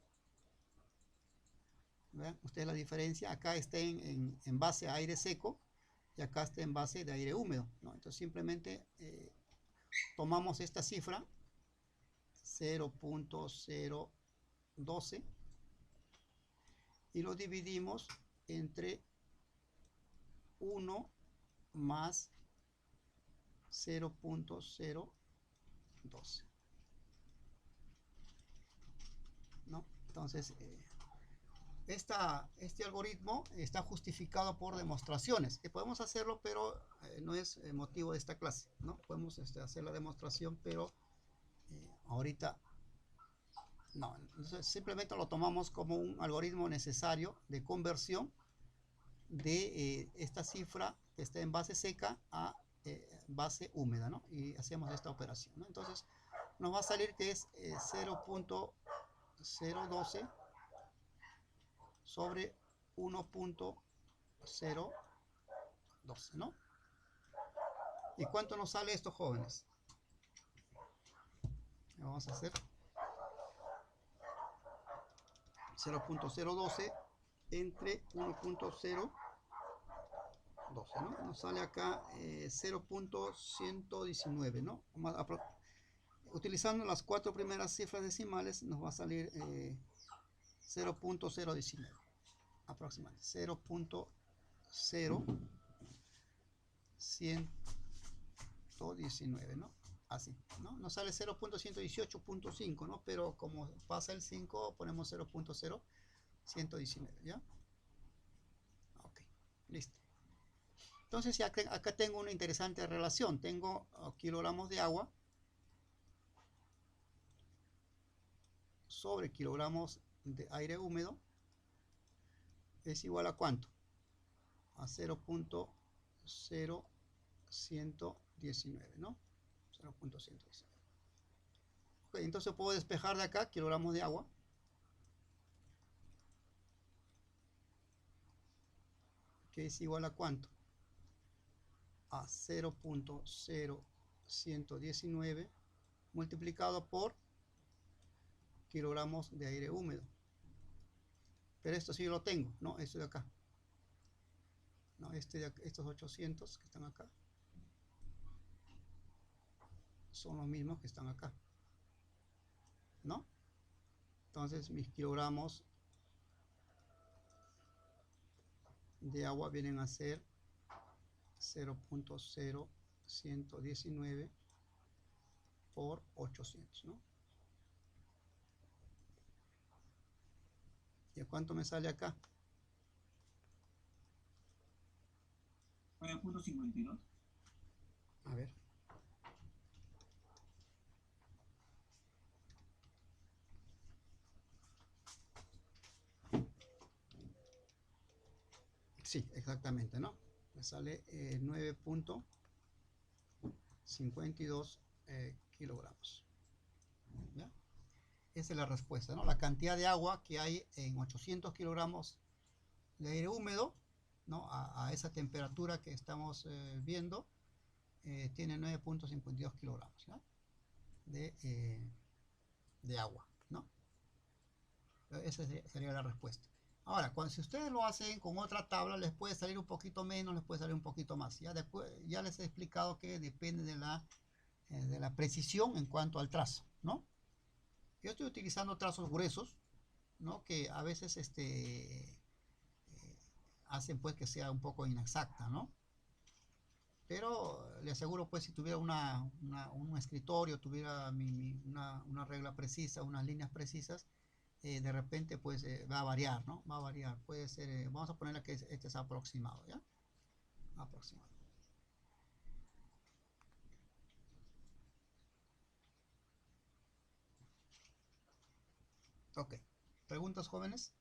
¿Vean ustedes la diferencia? Acá está en base a aire seco y acá está en base de aire húmedo, ¿no? Entonces simplemente tomamos esta cifra 0.012 y lo dividimos entre 1 más 0.012, ¿no? Entonces este algoritmo está justificado por demostraciones, que podemos hacerlo, pero no es motivo de esta clase, ¿no? Podemos hacer la demostración, pero ahorita no. Entonces simplemente lo tomamos como un algoritmo necesario de conversión de esta cifra que está en base seca a base húmeda, ¿no? Y hacemos esta operación, ¿no? Entonces nos va a salir que es 0.012 sobre 1.012, ¿no? ¿Y cuánto nos sale esto, jóvenes? Vamos a hacer 0.012 entre 1.012, ¿no? Nos sale acá 0.119, ¿no? Utilizando las 4 primeras cifras decimales nos va a salir 0.019 aproximadamente, 0.119, ¿no? Así, ¿no? Nos sale 0.118.5, ¿no? Pero como pasa el 5, ponemos 0.0119, ¿ya? Ok, listo. Entonces ya acá tengo una interesante relación. Tengo kilogramos de agua sobre kilogramos de aire húmedo es igual a ¿cuánto? A 0.0119, ¿no? 0.119. Ok, entonces puedo despejar de acá kilogramos de agua. Que es igual a ¿cuánto? A 0.0119 multiplicado por kilogramos de aire húmedo. Pero esto sí lo tengo, ¿no? Esto de acá. No, estos 800 que están acá son los mismos que están acá, ¿no? Entonces mis kilogramos de agua vienen a ser 0.0119 por 800, ¿no? ¿Y a cuánto me sale acá? 9.52. A ver. Sí, exactamente, ¿no? Me sale 9.52 kilogramos. ¿Ya? Esa es la respuesta, ¿no? La cantidad de agua que hay en 800 kilogramos de aire húmedo, ¿no? A esa temperatura que estamos viendo, tiene 9.52 kilogramos, ¿no? de agua, ¿no? Esa sería la respuesta. Ahora, si ustedes lo hacen con otra tabla, les puede salir un poquito menos, les puede salir un poquito más. Ya les he explicado que depende de la precisión en cuanto al trazo, ¿no? Yo estoy utilizando trazos gruesos, ¿no? Que a veces hacen pues que sea un poco inexacta, ¿no? Pero le aseguro pues si tuviera un escritorio, tuviera una regla precisa, unas líneas precisas, de repente pues va a variar, ¿no? Va a variar, puede ser, vamos a ponerle que este es aproximado, ¿ya? Aproximado. Ok, ¿preguntas, jóvenes?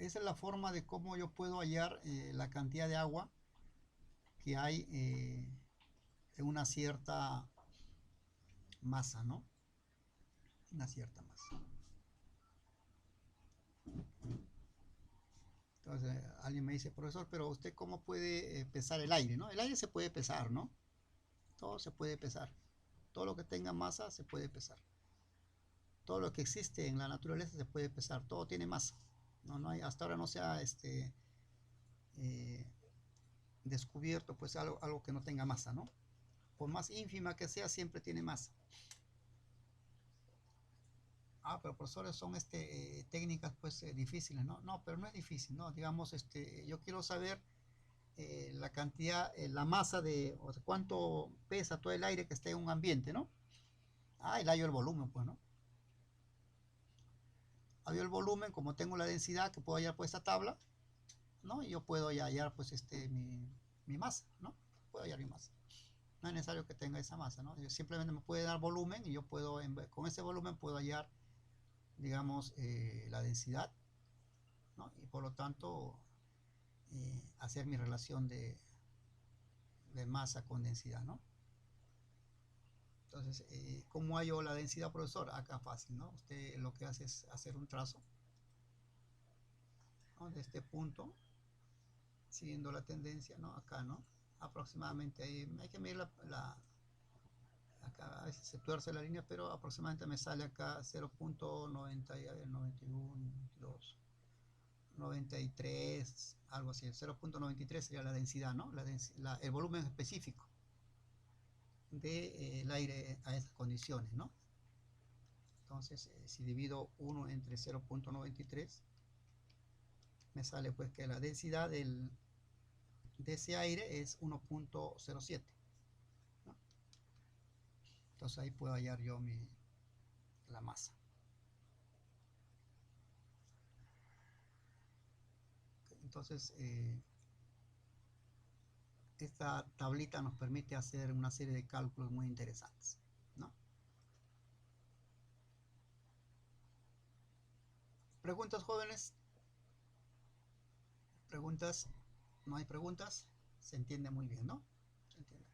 Esa es la forma de cómo yo puedo hallar la cantidad de agua que hay en una cierta masa, ¿no? Una cierta masa. Entonces alguien me dice, profesor, pero usted cómo puede pesar el aire, ¿no? El aire se puede pesar, ¿no? Todo se puede pesar. Todo lo que tenga masa se puede pesar. Todo lo que existe en la naturaleza se puede pesar. Todo tiene masa. No hay, hasta ahora no se ha eh, descubierto pues algo que no tenga masa, ¿no? Por más ínfima que sea, siempre tiene masa. Ah, pero profesores son técnicas pues difíciles, ¿no? No, pero no es difícil, ¿no? Digamos, yo quiero saber la cantidad, la masa de, o sea, cuánto pesa todo el aire que está en un ambiente, ¿no? Ah, y le hallo el volumen, pues, ¿no? Hallo el volumen, como tengo la densidad que puedo hallar por esta tabla, ¿no? Y yo puedo ya hallar pues mi masa, ¿no? Puedo hallar mi masa. No es necesario que tenga esa masa, ¿no? Simplemente me puede dar volumen y yo puedo, con ese volumen puedo hallar, digamos, la densidad, ¿no? Y por lo tanto, hacer mi relación de masa con densidad, ¿no? Entonces, ¿cómo hallo la densidad, profesor? Acá fácil, ¿no? Usted lo que hace es hacer un trazo, ¿no? De este punto, siguiendo la tendencia, ¿no? Acá, ¿no? Aproximadamente ahí, hay que medir acá a veces se tuerce la línea, pero aproximadamente me sale acá 0.90, 91, 92, 93, algo así. 0.93 sería la densidad, ¿no? El volumen específico del aire a esas condiciones, ¿no? Entonces, si divido 1 entre 0.93, me sale pues que la densidad de ese aire es 1.07, ¿no? Entonces ahí puedo hallar yo la masa. Entonces, esta tablita nos permite hacer una serie de cálculos muy interesantes, ¿no? ¿Preguntas, jóvenes? ¿Preguntas? ¿No hay preguntas? Se entiende muy bien, ¿no? Se entiende.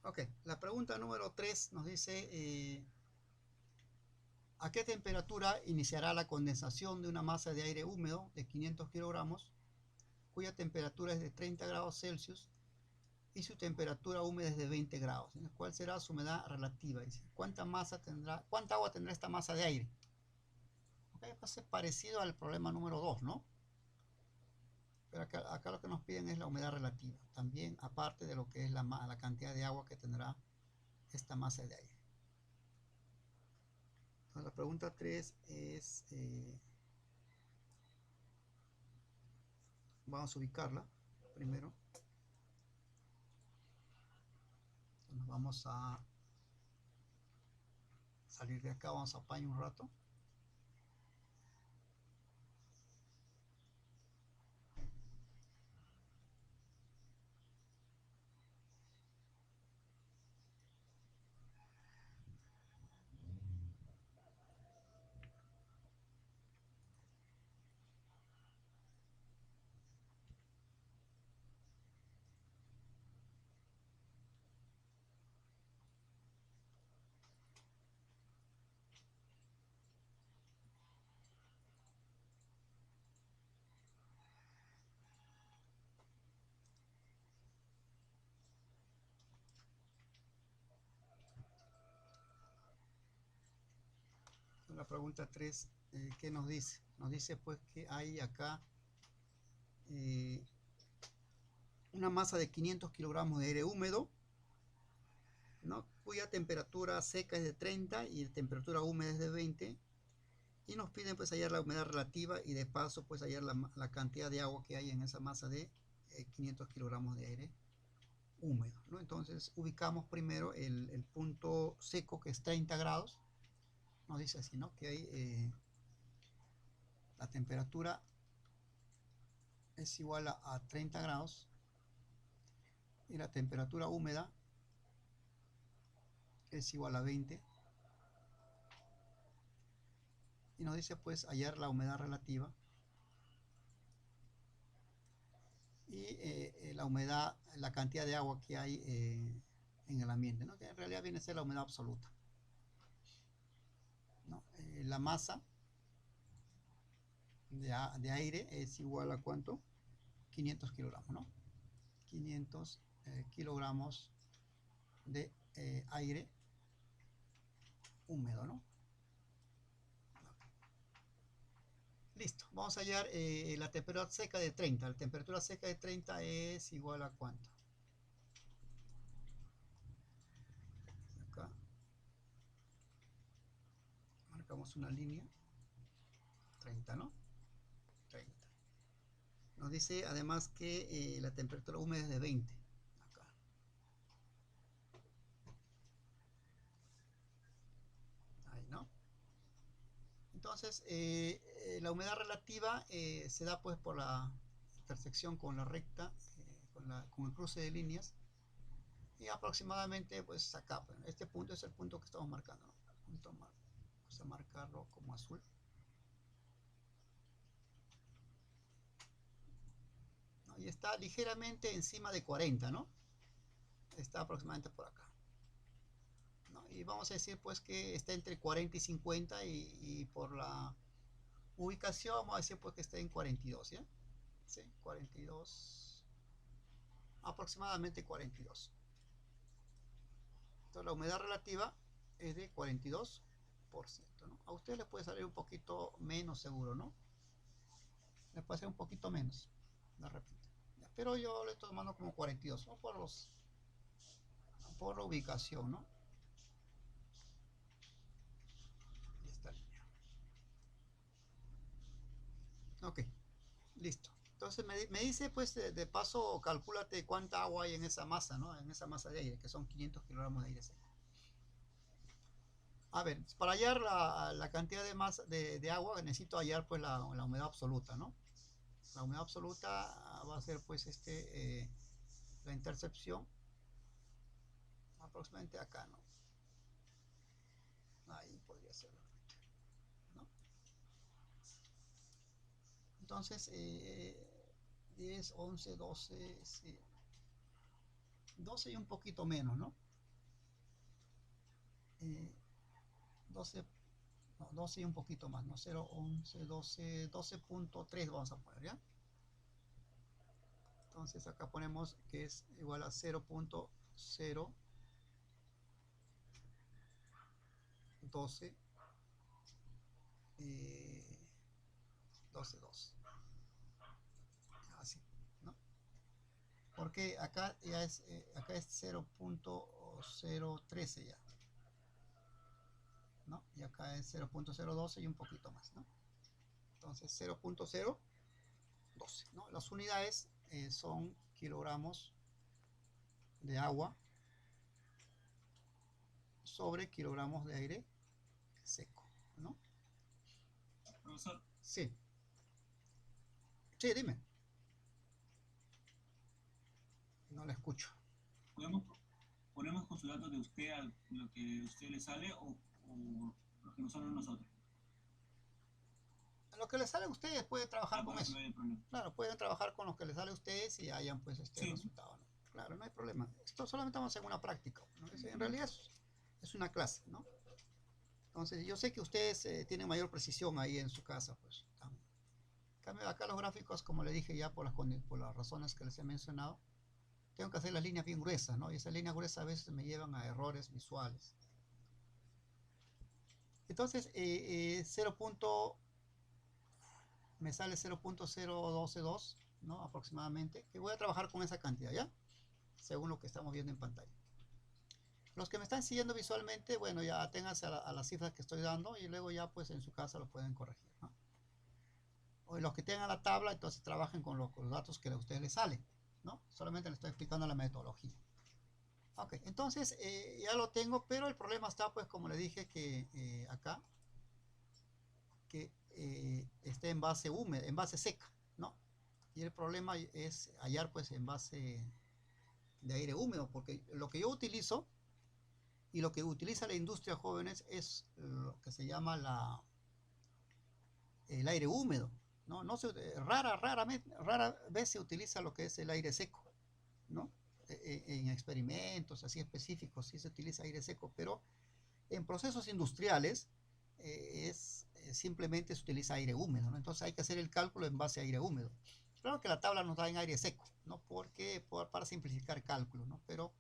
Ok, la pregunta número 3 nos dice, ¿a qué temperatura iniciará la condensación de una masa de aire húmedo de 500 kilogramos, cuya temperatura es de 30 grados Celsius y su temperatura húmeda es de 20 grados? ¿Cuál será su humedad relativa? Dice, ¿cuánta agua tendrá esta masa de aire? Okay, pues es parecido al problema número 2, ¿no? Pero acá lo que nos piden es la humedad relativa, también aparte de lo que es la cantidad de agua que tendrá esta masa de aire. Entonces, la pregunta 3 es, vamos a ubicarla primero. Entonces, vamos a salir de acá, vamos a apañar un rato. La pregunta 3, ¿qué nos dice? Nos dice pues que hay acá una masa de 500 kilogramos de aire húmedo, ¿no? Cuya temperatura seca es de 30 y la temperatura húmeda es de 20, y nos piden pues hallar la humedad relativa y de paso pues hallar la cantidad de agua que hay en esa masa de 500 kilogramos de aire húmedo, ¿no? Entonces ubicamos primero el punto seco, que es 30 grados. Nos dice así, ¿no? Que hay la temperatura es igual a 30 grados y la temperatura húmeda es igual a 20. Y nos dice pues hallar la humedad relativa y la humedad, la cantidad de agua que hay en el ambiente, ¿no? Que en realidad viene a ser la humedad absoluta, ¿no? La masa de aire es igual a ¿cuánto? 500 kilogramos, ¿no? 500 kilogramos de aire húmedo, ¿no? Listo, vamos a hallar la temperatura seca de 30. La temperatura seca de 30 es igual a ¿cuánto? Acá marcamos una línea, 30, ¿no? 30. Nos dice además que la temperatura húmeda es de 20. Acá. Ahí, ¿no? Entonces, la humedad relativa se da pues por la intersección con la recta, con el cruce de líneas, y aproximadamente pues acá, pues, este punto es el punto que estamos marcando, ¿no? Vamos a marcarlo como azul. ¿No? Y está ligeramente encima de 40, ¿no? Está aproximadamente por acá, ¿no? Y vamos a decir pues que está entre 40 y 50 y por la ubicación vamos a decir pues que está en 42, ¿ya? Sí, 42, aproximadamente 42. Entonces la humedad relativa es de 42%, ¿no? A usted le puede salir un poquito menos seguro, ¿no? Le puede ser un poquito menos, de repente. Pero yo le estoy tomando como 42, ¿no? Por la ubicación, ¿no? Y esta línea. Ok, listo. Entonces me dice, pues, de paso, calcúlate cuánta agua hay en esa masa, ¿no? En esa masa de aire, que son 500 kilogramos de aire seco. A ver, para hallar la cantidad de masa de agua, necesito hallar, pues, la humedad absoluta, ¿no? La humedad absoluta va a ser, pues, la intercepción aproximadamente acá, ¿no? Ahí podría ser, ¿no? Entonces, 10, 11, 12, sí, 12 y un poquito menos, ¿no? 12, no, 12 y un poquito más, ¿no? 0, 11, 12, 12.3 vamos a poner, ¿ya? Entonces acá ponemos que es igual a 0.012, 12, 2. Así, ¿no? Porque acá es 0.013 ya, ¿no? Y acá es 0.012 y un poquito más, ¿no? Entonces 0.012, ¿no? Las unidades son kilogramos de agua sobre kilogramos de aire seco, ¿no? Profesor, Sí, sí, dime. No la escucho. ¿podemos, ponemos con sus datos de usted a lo que a usted le sale o lo que nos sale a nosotros? A lo que les sale a ustedes pueden trabajar con Para que eso. no haya problema. Claro, pueden trabajar con lo que les sale a ustedes y hayan pues este Sí, resultado, ¿no? Claro, no hay problema. Esto solamente vamos a hacer una práctica, ¿no? En realidad es una clase, ¿no? Entonces yo sé que ustedes tienen mayor precisión ahí en su casa, pues. En cambio, acá los gráficos, como le dije ya por las razones que les he mencionado, tengo que hacer las líneas bien gruesas, ¿no? Y esas líneas gruesas a veces me llevan a errores visuales. Entonces, 0. Me sale 0.0122, ¿no? Aproximadamente, que voy a trabajar con esa cantidad, ¿ya? Según lo que estamos viendo en pantalla. Los que me están siguiendo visualmente, bueno, ya aténganse a las cifras que estoy dando y luego ya pues en su casa lo pueden corregir, ¿no? O los que tengan la tabla, entonces trabajen con los datos que a ustedes les salen, ¿no? Solamente les estoy explicando la metodología. Ok, entonces ya lo tengo, pero el problema está, pues, como le dije, que acá, que esté en base húmeda, en base seca, ¿no? Y el problema es hallar, pues, en base de aire húmedo, porque lo que yo utilizo y lo que utiliza la industria jóvenes es lo que se llama el aire húmedo, ¿no? No se, rara vez se utiliza lo que es el aire seco, ¿no? En experimentos así específicos sí se utiliza aire seco, pero en procesos industriales simplemente se utiliza aire húmedo, ¿no? Entonces hay que hacer el cálculo en base a aire húmedo. Claro que la tabla nos da en aire seco, ¿no? Porque para simplificar el cálculo, ¿no? Pero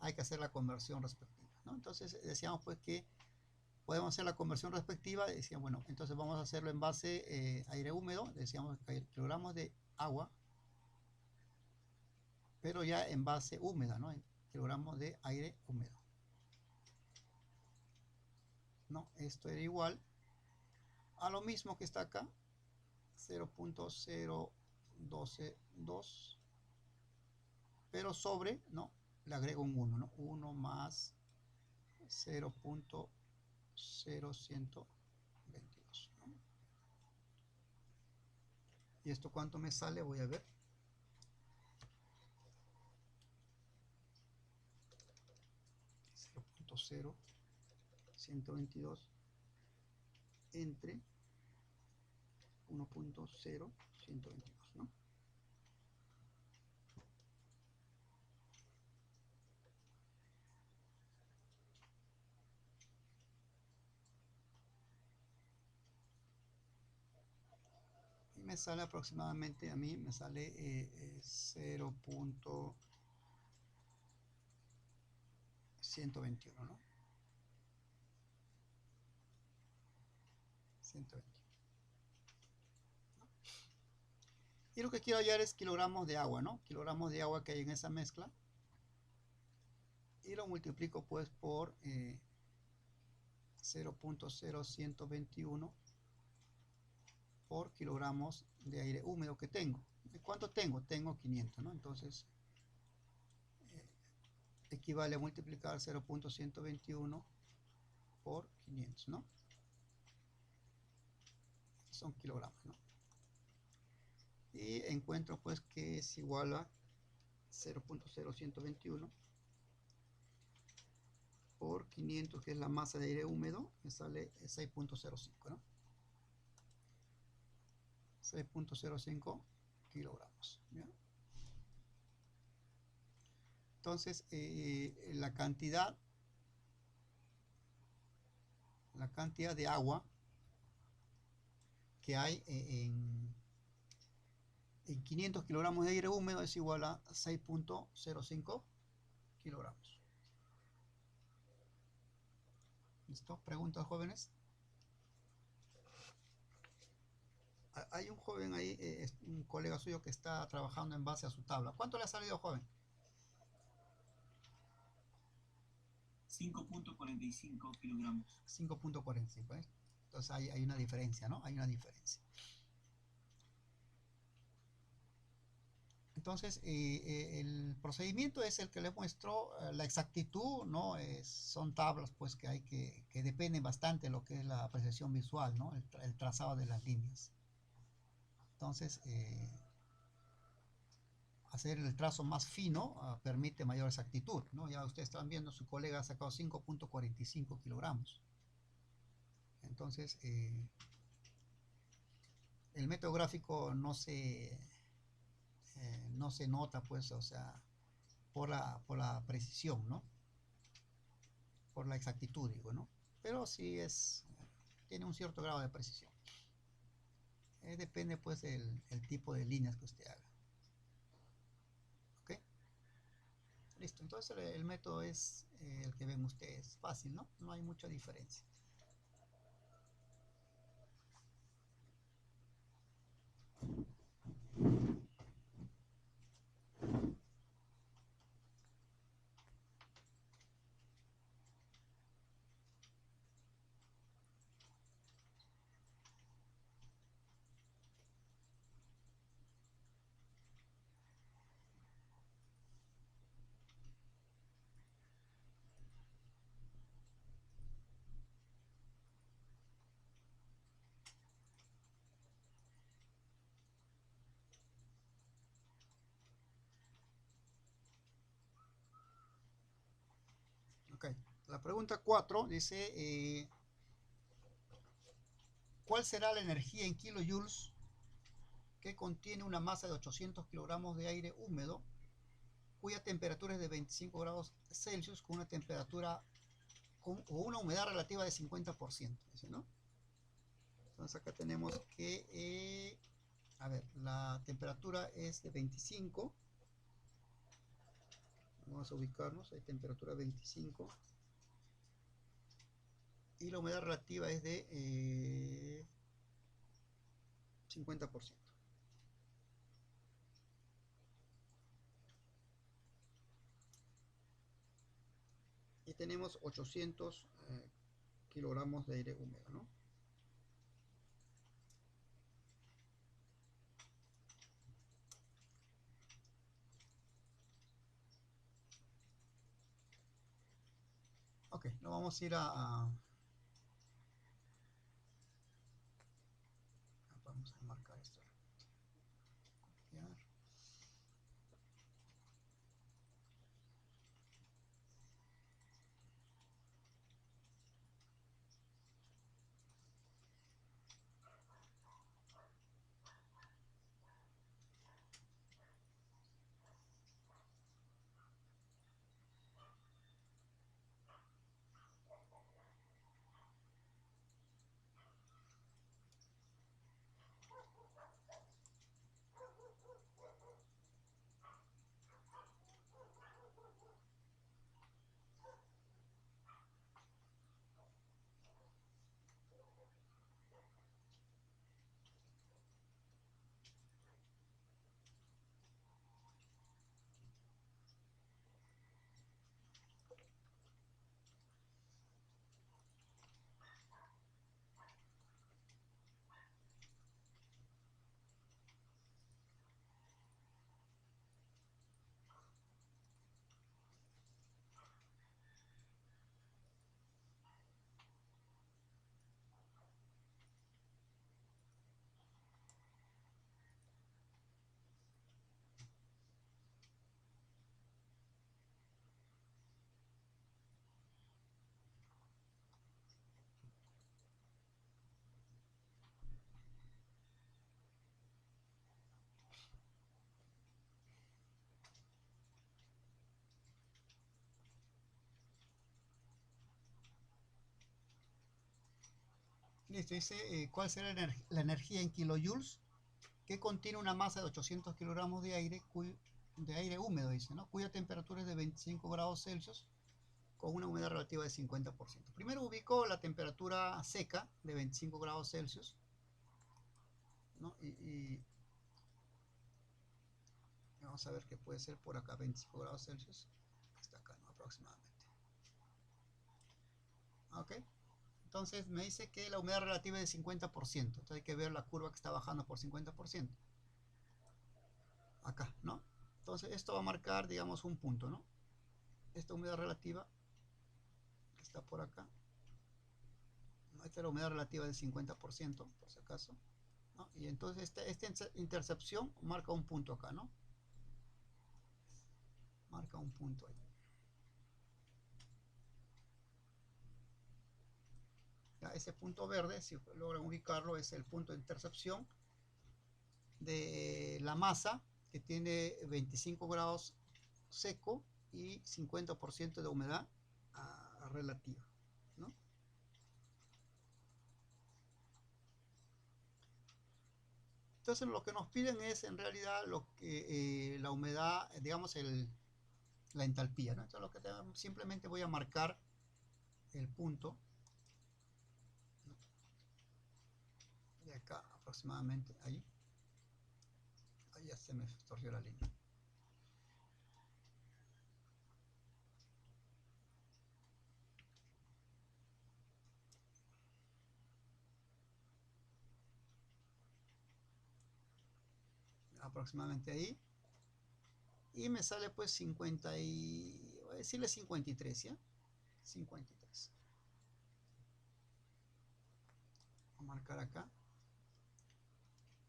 hay que hacer la conversión respectiva, ¿no? Entonces decíamos pues que podemos hacer la conversión respectiva, decíamos, bueno, entonces vamos a hacerlo en base aire húmedo, decíamos kilogramos de agua, pero ya en base húmeda, ¿no? En kilogramos de aire húmedo. No, esto era igual a lo mismo que está acá, 0.0122, pero sobre, ¿no? Le agrego un 1, ¿no? 1 más 0.0122, ¿no? ¿Y esto cuánto me sale? Voy a ver. 0.0122 entre 1.0122, ¿no? Y me sale aproximadamente, a mí me sale 0.121, ¿no? 121. Y lo que quiero hallar es kilogramos de agua, ¿no? Kilogramos de agua que hay en esa mezcla. Y lo multiplico pues por 0.0121 por kilogramos de aire húmedo que tengo. ¿Cuánto tengo? Tengo 500, ¿no? Entonces equivale a multiplicar 0.121 por 500, ¿no? Son kilogramos, ¿no? Y encuentro pues que es igual a 0.0121 por 500, que es la masa de aire húmedo, me sale 6.05, ¿no? 6.05 kilogramos, ¿ya? Entonces la cantidad de agua que hay en 500 kilogramos de aire húmedo es igual a 6.05 kilogramos. ¿Listo? ¿Preguntas, jóvenes? Hay un joven ahí, un colega suyo que está trabajando en base a su tabla. ¿Cuánto le ha salido, joven? 5.45 kilogramos. 5.45, ¿eh? Entonces hay una diferencia, ¿no? Hay una diferencia. Entonces, el procedimiento es el que les muestro, la exactitud, ¿no? Son tablas, pues, que dependen bastante de lo que es la apreciación visual, ¿no? El trazado de las líneas. Entonces, hacer el trazo más fino permite mayor exactitud, ¿no? Ya ustedes están viendo, su colega ha sacado 5.45 kilogramos. Entonces, el método gráfico no se nota, pues, o sea, por la precisión, ¿no? Por la exactitud, digo, ¿no? Pero sí tiene un cierto grado de precisión. Depende, pues, el tipo de líneas que usted haga. ¿Ok? Listo, entonces el método es el que ven ustedes, fácil, ¿no? No hay mucha diferencia. Ok, la pregunta 4 dice, ¿cuál será la energía en kilojoules que contiene una masa de 800 kilogramos de aire húmedo cuya temperatura es de 25 grados Celsius con una temperatura o una humedad relativa de 50%? Dice, ¿no? Entonces acá tenemos que, a ver, la temperatura es de 25. Vamos a ubicarnos, hay temperatura 25. Y la humedad relativa es de 50%. Y tenemos 800 kilogramos de aire húmedo, ¿no? Ok, nos vamos a ir vamos a marcar esto. Copiar. Listo, dice, ¿cuál será la energía en kilojoules que contiene una masa de 800 kilogramos de aire húmedo, dice, ¿no? Cuya temperatura es de 25 grados Celsius con una humedad relativa de 50%. Primero ubico la temperatura seca de 25 grados Celsius, ¿no? Y vamos a ver qué puede ser por acá, 25 grados Celsius. Está acá, ¿no? Aproximadamente. Ok. Entonces me dice que la humedad relativa es de 50%. Entonces hay que ver la curva que está bajando por 50%. Acá, ¿no? Entonces esto va a marcar, digamos, un punto, ¿no? Esta humedad relativa que está por acá. Esta es la humedad relativa del 50%, por si acaso, ¿no? Y entonces esta intercepción marca un punto acá, ¿no? Marca un punto ahí. Ya, ese punto verde, si logran ubicarlo, es el punto de intercepción de la masa que tiene 25 grados seco y 50% de humedad relativa, ¿no? Entonces lo que nos piden es en realidad lo que la humedad, digamos la entalpía, ¿no? Entonces lo que simplemente voy a marcar el punto, ¿no? De acá aproximadamente ahí ya se me torció la línea. Aproximadamente ahí, y me sale pues 50 y voy a decirle 53, ¿ya? 53. Voy a marcar acá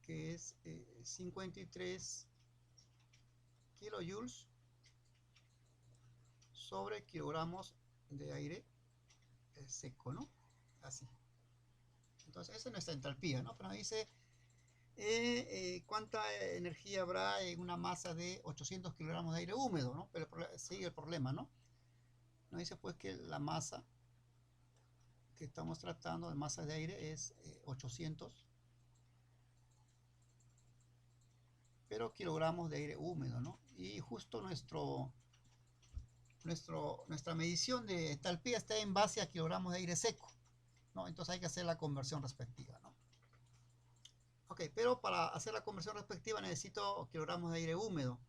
que es 53 kilojoules sobre kilogramos de aire seco, ¿no? Así. Entonces, esa es nuestra entalpía, ¿no? Pero dice, ¿cuánta energía habrá en una masa de 800 kilogramos de aire húmedo, ¿no? Pero sigue el problema, ¿no? Nos dice, pues, que la masa que estamos tratando de masa de aire es 800, pero kilogramos de aire húmedo, ¿no? Y justo nuestra medición de entalpía está en base a kilogramos de aire seco, ¿no? Entonces hay que hacer la conversión respectiva, ¿no? Ok, pero para hacer la conversión respectiva necesito kilogramos de aire húmedo.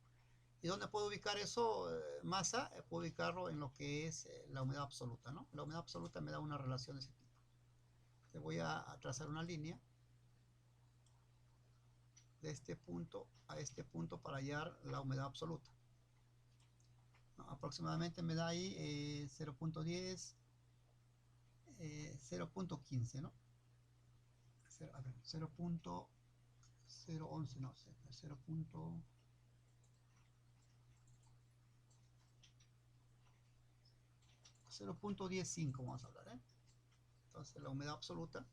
¿Y dónde puedo ubicar eso? Masa, puedo ubicarlo en lo que es la humedad absoluta, ¿no? La humedad absoluta me da una relación de ese tipo. Te voy a trazar una línea de este punto a este punto para hallar la humedad absoluta, ¿no? Aproximadamente me da ahí 0.10, 0.15, ¿no? A ver, 0.011, no sé, 0.15 vamos a hablar, ¿eh? Entonces la humedad absoluta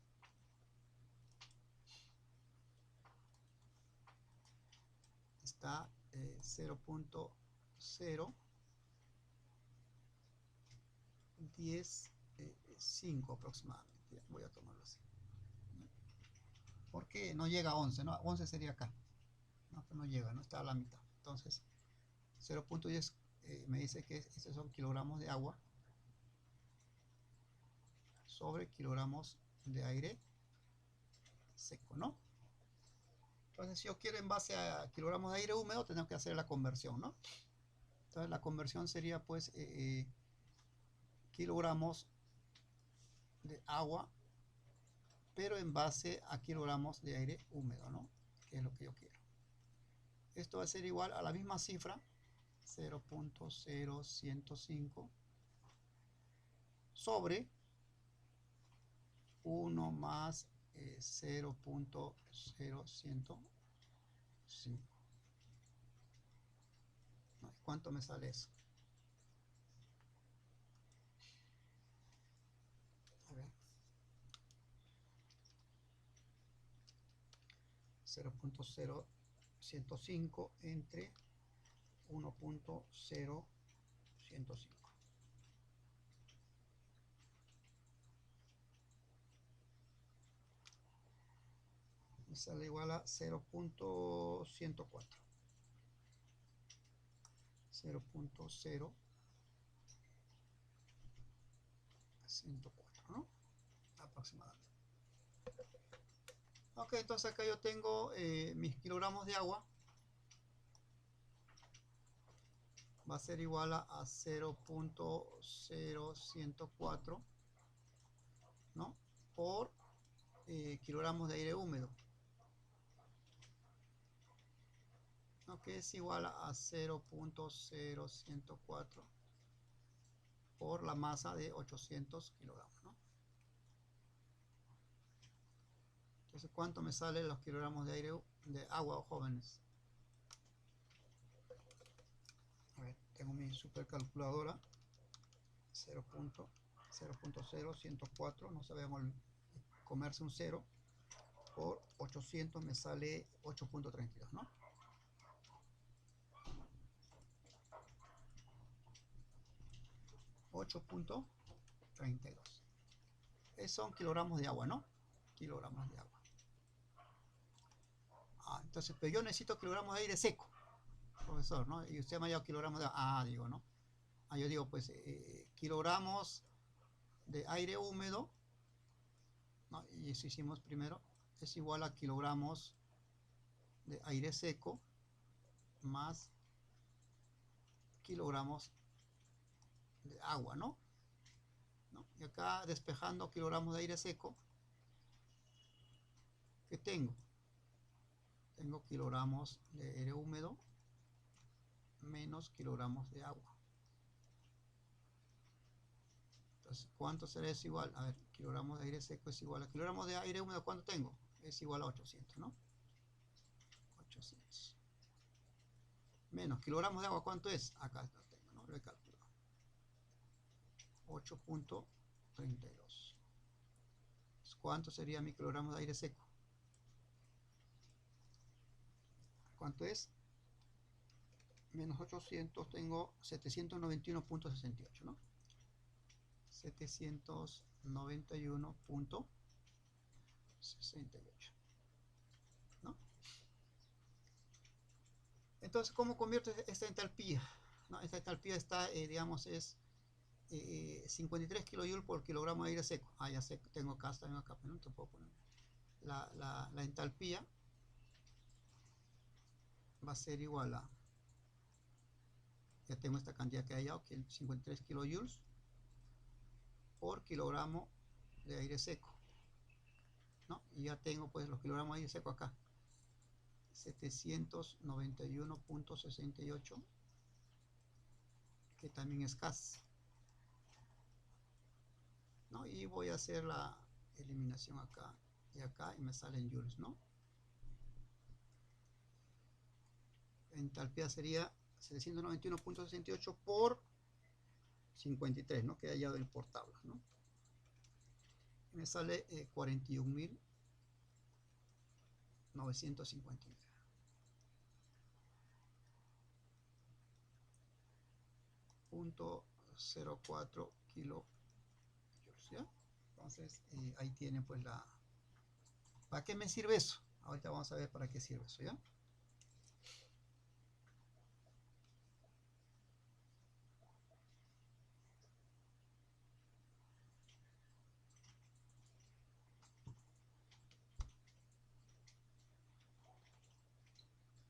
está 0.010,5 aproximadamente. Voy a tomarlo así. Porque no llega a 11, ¿no? 11 sería acá. No, pero no llega, no está a la mitad. Entonces, 0.10 me dice que estos son kilogramos de agua sobre kilogramos de aire seco, ¿no? Entonces, si yo quiero en base a kilogramos de aire húmedo, tenemos que hacer la conversión, ¿no? Entonces, la conversión sería, pues, kilogramos de agua, pero en base a kilogramos de aire húmedo, ¿no? Que es lo que yo quiero. Esto va a ser igual a la misma cifra, 0.0105 sobre 1 más 0.0105. ¿Cuánto me sale eso? A ver. 0.0105 entre 1.0105. Me sale igual a 0.104. 0.0104, ¿no? Aproximadamente. Ok, entonces acá yo tengo mis kilogramos de agua. Va a ser igual a 0.0104, ¿no? Por kilogramos de aire húmedo, ¿no? Que es igual a 0.0104 por la masa de 800 kilogramos, ¿no? Entonces, ¿cuánto me salen los kilogramos de aire de agua, jóvenes? A ver, tengo mi supercalculadora. 0.0104, no sabemos comerse un 0 por 800 me sale 8.32, ¿no? 8.32. Son kilogramos de agua, ¿no? Kilogramos de agua. Entonces, pero yo necesito kilogramos de aire seco, profesor, ¿no? Y usted me ha dado kilogramos de agua. Digo, ¿no? Yo digo, pues, kilogramos de aire húmedo, ¿no? Y eso hicimos primero, es igual a kilogramos de aire seco más kilogramos de agua, ¿no? Y acá despejando kilogramos de aire seco, ¿qué tengo? Tengo kilogramos de aire húmedo menos kilogramos de agua. Entonces, ¿cuánto será eso igual? A ver, kilogramos de aire seco es igual a kilogramos de aire húmedo, ¿cuánto tengo? Es igual a 800, ¿no? 800. Menos kilogramos de agua, ¿cuánto es? Acá lo tengo, ¿no? Lo he calculado. 8.32. ¿Cuánto sería mi kilogramos de aire seco? ¿Cuánto es? Menos 800, tengo 791.68, ¿no? 791.68, ¿no? Entonces, ¿cómo convierto esta entalpía? ¿No? Esta entalpía está, digamos, es 53 kilojoules por kilogramo de aire seco. Ah, ya sé, tengo acá, también acá, pero no te puedo poner. La entalpía va a ser igual a, ya tengo esta cantidad que hay aquí, 53 kilojoules por kilogramo de aire seco, ¿no? Y ya tengo pues los kilogramos de aire seco acá, 791.68, que también es gas, ¿no? Y voy a hacer la eliminación acá y acá y me salen joules, ¿no? Entalpía sería 791.68 por 53, ¿no? Que haya del por tablas, ¿no? Y me sale 41.959. .04 kilojoules, ¿ya? Entonces ahí tienen pues la... ¿Para qué me sirve eso? Ahorita vamos a ver para qué sirve eso, ¿ya?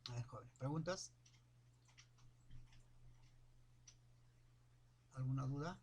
A ver, jóvenes, ¿preguntas? ¿Alguna duda?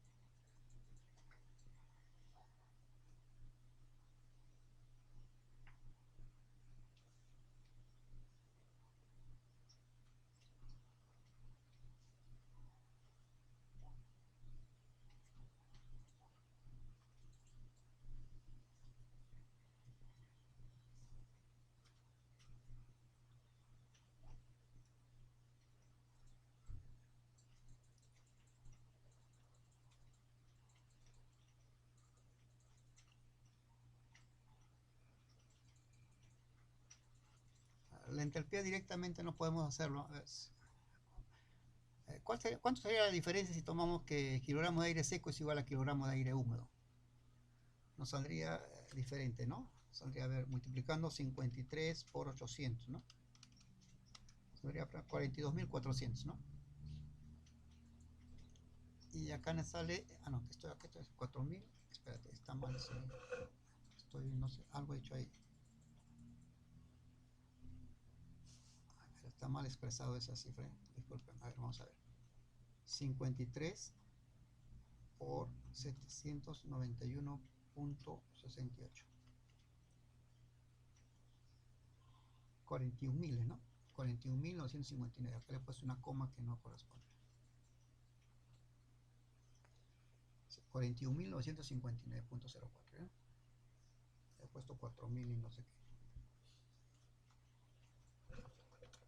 La entalpía directamente no podemos hacerlo. ¿Cuánto sería la diferencia si tomamos que kilogramo de aire seco es igual a kilogramo de aire húmedo? Nos saldría diferente, ¿no? Saldría, a ver, multiplicando 53 por 800, ¿no? Saldría 42.400, ¿no? Y acá me sale, no, que estoy aquí, esto es 4.000, espérate, está mal, estoy, no sé, algo he hecho ahí. Está mal expresado esa cifra, disculpen, a ver, vamos a ver. 53 por 791.68. 41.000, ¿no? 41.959. Acá le he puesto una coma que no corresponde. 41.959.04, ¿eh? He puesto 4.000 y no sé qué.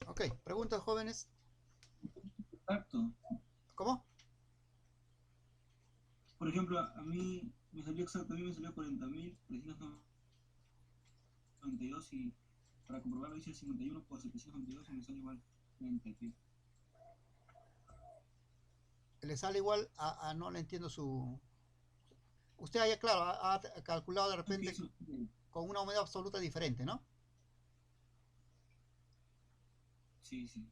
Ok, preguntas, jóvenes. Exacto. ¿Cómo? Por ejemplo, a mí me salió exacto, a mí me salió 40.392 y para comprobarlo hice 51 por 792 y me sale igual la entalpía. Le sale igual no le entiendo su... Usted ahí, claro, ha calculado de repente con una humedad absoluta diferente, ¿no? Sí, sí.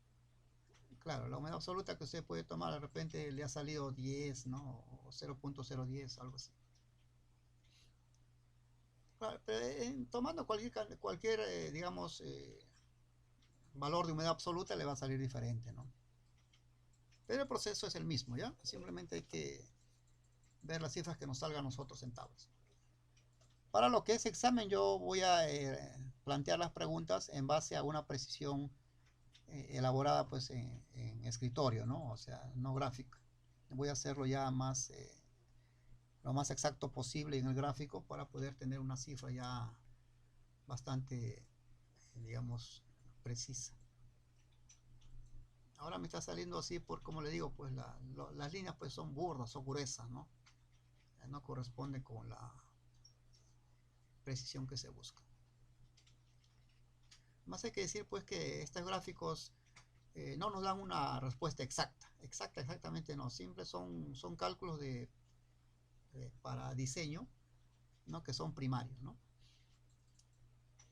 Claro, la humedad absoluta que usted puede tomar de repente le ha salido 10, ¿no? O 0.010, algo así. Claro, pero tomando cualquier digamos, valor de humedad absoluta le va a salir diferente, ¿no? Pero el proceso es el mismo, ¿ya? Simplemente hay que ver las cifras que nos salgan a nosotros en tablas. Para lo que es examen, yo voy a plantear las preguntas en base a una precisión elaborada pues en escritorio, ¿no? O sea, no gráfica. Voy a hacerlo ya más, lo más exacto posible en el gráfico para poder tener una cifra ya bastante, digamos, precisa. Ahora me está saliendo así por, como le digo, pues las líneas pues son burdas, son gruesas, ¿no? no corresponde con la precisión que se busca. Más hay que decir pues que estos gráficos no nos dan una respuesta exactamente no, siempre son cálculos para diseño, ¿no? Que son primarios, ¿no?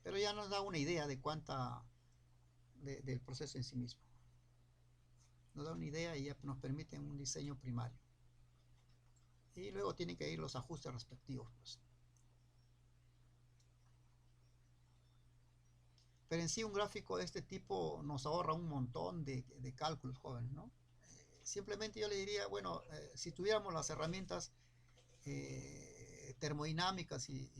Pero ya nos da una idea de del proceso en sí mismo. Nos da una idea y ya nos permite un diseño primario. Y luego tienen que ir los ajustes respectivos, pues. Pero en sí un gráfico de este tipo nos ahorra un montón de cálculos, jóvenes, ¿no? Simplemente yo le diría, bueno, si tuviéramos las herramientas termodinámicas y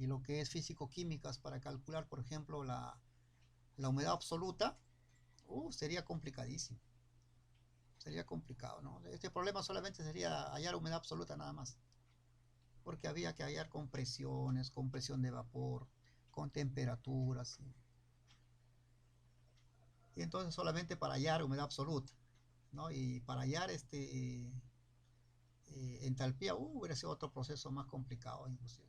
lo que es físico-químicas para calcular, por ejemplo, la humedad absoluta, sería complicadísimo. Sería complicado, ¿no? Este problema solamente sería hallar humedad absoluta nada más. Porque había que hallar compresiones, compresión de vapor, con temperaturas. Y entonces solamente para hallar humedad absoluta, ¿no? Y para hallar entalpía, hubiera sido otro proceso más complicado inclusive.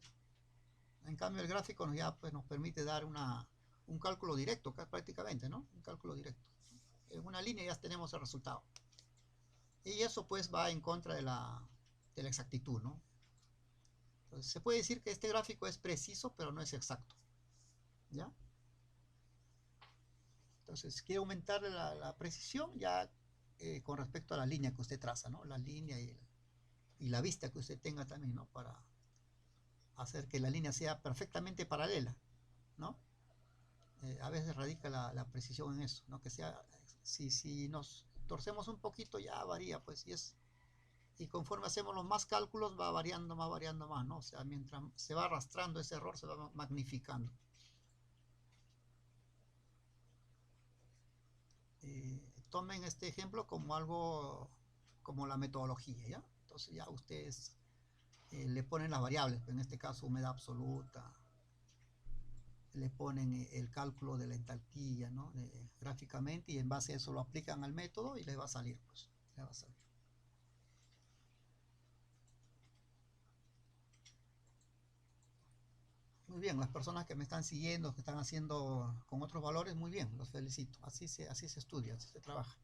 En cambio el gráfico nos permite dar un cálculo directo prácticamente, ¿no? Un cálculo directo. En una línea ya tenemos el resultado. Y eso pues va en contra de la exactitud, ¿no? Entonces se puede decir que este gráfico es preciso, pero no es exacto, ¿ya? Entonces quiere aumentar la precisión ya con respecto a la línea que usted traza, ¿no? La línea y la vista que usted tenga también, ¿no? Para hacer que la línea sea perfectamente paralela, ¿no? A veces radica la precisión en eso, ¿no? Que sea, si nos torcemos un poquito ya varía, pues, y conforme hacemos los más cálculos va variando más, ¿no? O sea, mientras se va arrastrando ese error se va magnificando. Tomen este ejemplo como algo, como la metodología, ¿ya? Entonces ya ustedes le ponen las variables, en este caso humedad absoluta, le ponen el cálculo de la entalpía, ¿no? Gráficamente, y en base a eso lo aplican al método y les va a salir, pues, les va a salir. Muy bien, las personas que me están siguiendo, que están haciendo con otros valores, muy bien, los felicito. Así se estudia, así se trabaja.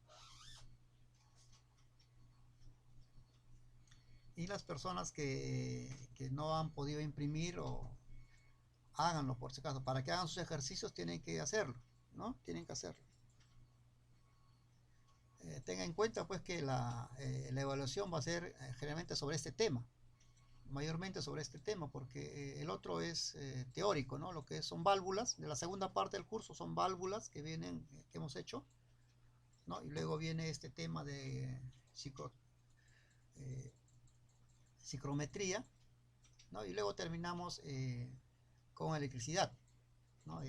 Y las personas que no han podido imprimir, o háganlo por si acaso. Para que hagan sus ejercicios tienen que hacerlo, ¿no? Tienen que hacerlo. Tenga en cuenta pues que la evaluación va a ser generalmente sobre este tema, mayormente sobre este tema, porque el otro es teórico, ¿no? Lo que son válvulas, de la segunda parte del curso son válvulas que vienen, que hemos hecho, ¿no? Y luego viene este tema de psicometría, ¿no? Y luego terminamos con electricidad, ¿no?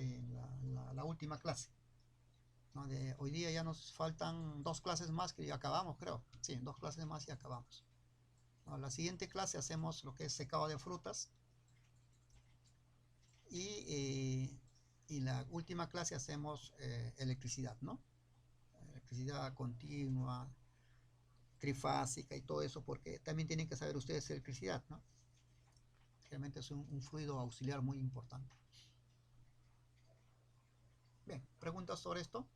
La última clase, ¿no? Hoy día ya nos faltan 2 clases más que ya acabamos, creo. Sí, 2 clases más y acabamos. ¿No? La siguiente clase hacemos lo que es secado de frutas y la última clase hacemos electricidad, ¿no? Electricidad continua, trifásica y todo eso, porque también tienen que saber ustedes electricidad, ¿no? Realmente es un fluido auxiliar muy importante. Bien, ¿preguntas sobre esto?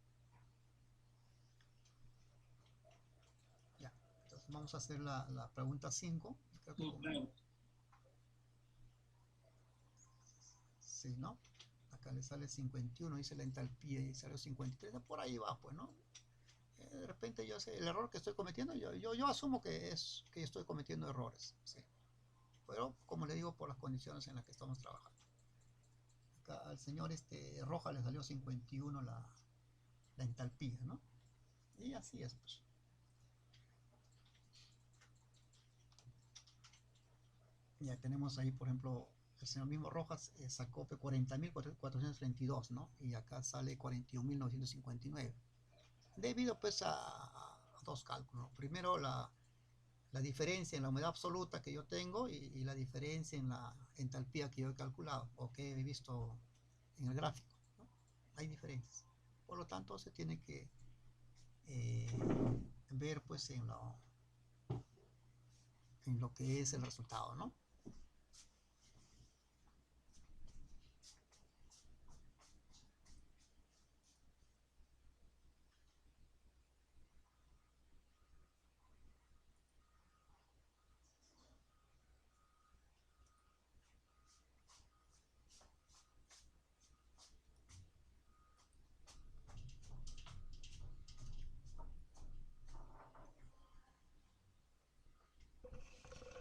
Ya, entonces vamos a hacer la pregunta 5. Creo que Claro. sí, ¿no? Acá le sale 51, dice la entalpía y salió 53, por ahí va, pues, ¿no? De repente yo sé, el error que estoy cometiendo, yo asumo que es que estoy cometiendo errores, ¿sí? Pero, como le digo, por las condiciones en las que estamos trabajando. Acá al señor Roja le salió 51 la entalpía, ¿no? Y así es, pues. Ya tenemos ahí, por ejemplo, el señor mismo Rojas sacó 40.432, ¿no? Y acá sale 41.959. Debido pues a 2 cálculos. Primero la diferencia en la humedad absoluta que yo tengo y la diferencia en la entalpía que yo he calculado o que he visto en el gráfico, ¿no? Hay diferencias. Por lo tanto, se tiene que ver pues en lo que es el resultado, ¿no?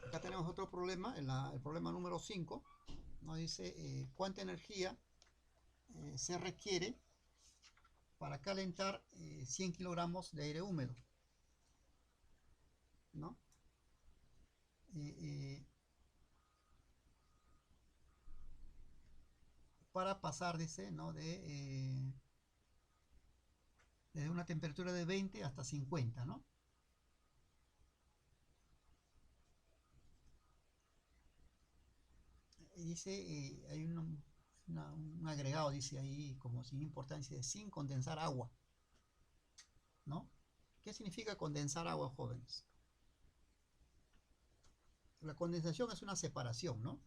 Acá tenemos otro problema, el problema número 5, nos dice cuánta energía se requiere para calentar 100 kilogramos de aire húmedo, ¿no? Para pasar, dice, ¿no? Desde una temperatura de 20 hasta 50, ¿no? Y dice, hay un agregado, dice ahí, como sin importancia, de sin condensar agua, ¿no? ¿Qué significa condensar agua, jóvenes? La condensación es una separación, ¿no?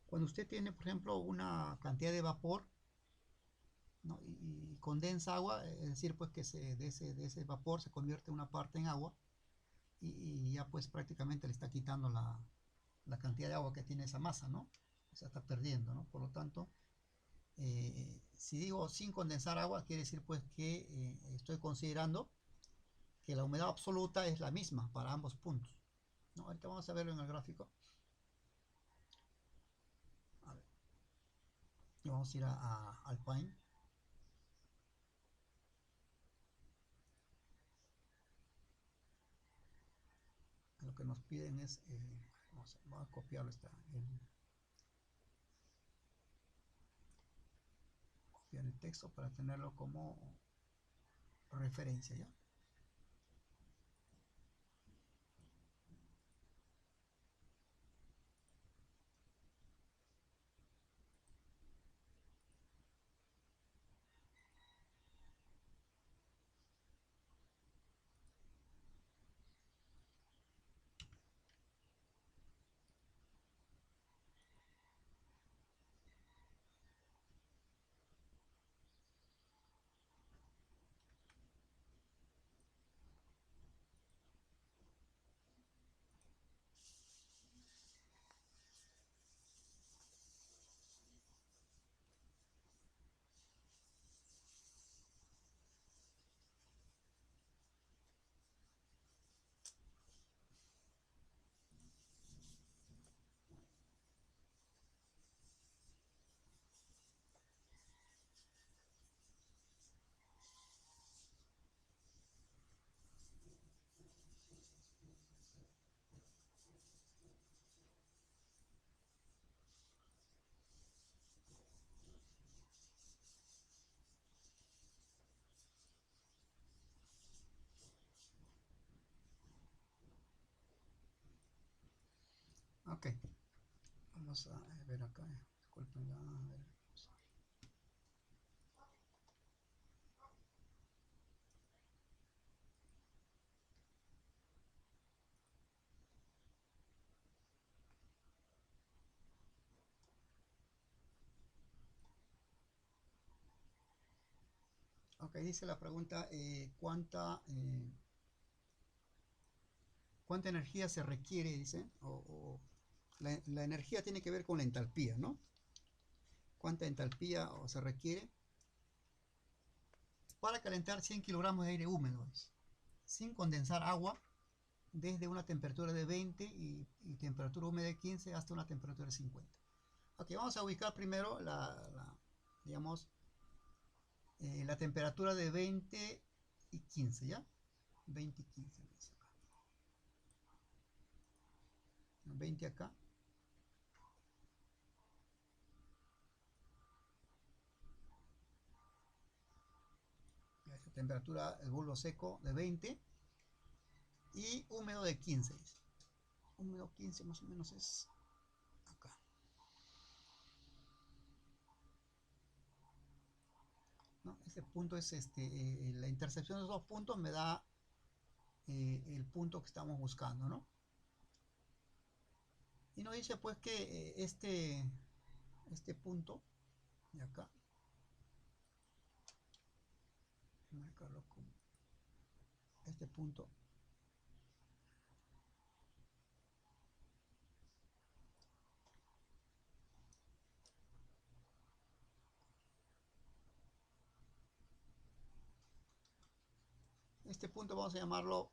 Cuando usted tiene, por ejemplo, una cantidad de vapor, ¿no? y condensa agua, es decir, pues que de ese vapor se convierte una parte en agua y ya pues prácticamente le está quitando la cantidad de agua que tiene esa masa, ¿no? O sea, está perdiendo, ¿no? Por lo tanto, si digo sin condensar agua, quiere decir pues que estoy considerando que la humedad absoluta es la misma para ambos puntos, ¿no? Ahorita vamos a verlo en el gráfico. A ver. Y vamos a ir a Alpine. Lo que nos piden es, vamos a copiarlo, copiar el texto para tenerlo como referencia, ¿ya? Ok, vamos a ver acá, disculpen, a ver. Ok, dice la pregunta, ¿cuánta energía se requiere? Dice, la energía tiene que ver con la entalpía, ¿no? ¿Cuánta entalpía se requiere para calentar 100 kilogramos de aire húmedo, sin condensar agua, desde una temperatura de 20 y temperatura húmeda de 15 hasta una temperatura de 50? Ok, vamos a ubicar primero digamos, la temperatura de 20 y 15, ¿ya? 20 y 15, 20 acá. Esta temperatura, el bulbo seco de 20 y húmedo de 15. Húmedo 15 más o menos es acá. ¿No? Este punto es la intercepción de los dos puntos me da el punto que estamos buscando, ¿no? Y nos dice pues que este punto de acá, voy a marcarlo como este punto, vamos a llamarlo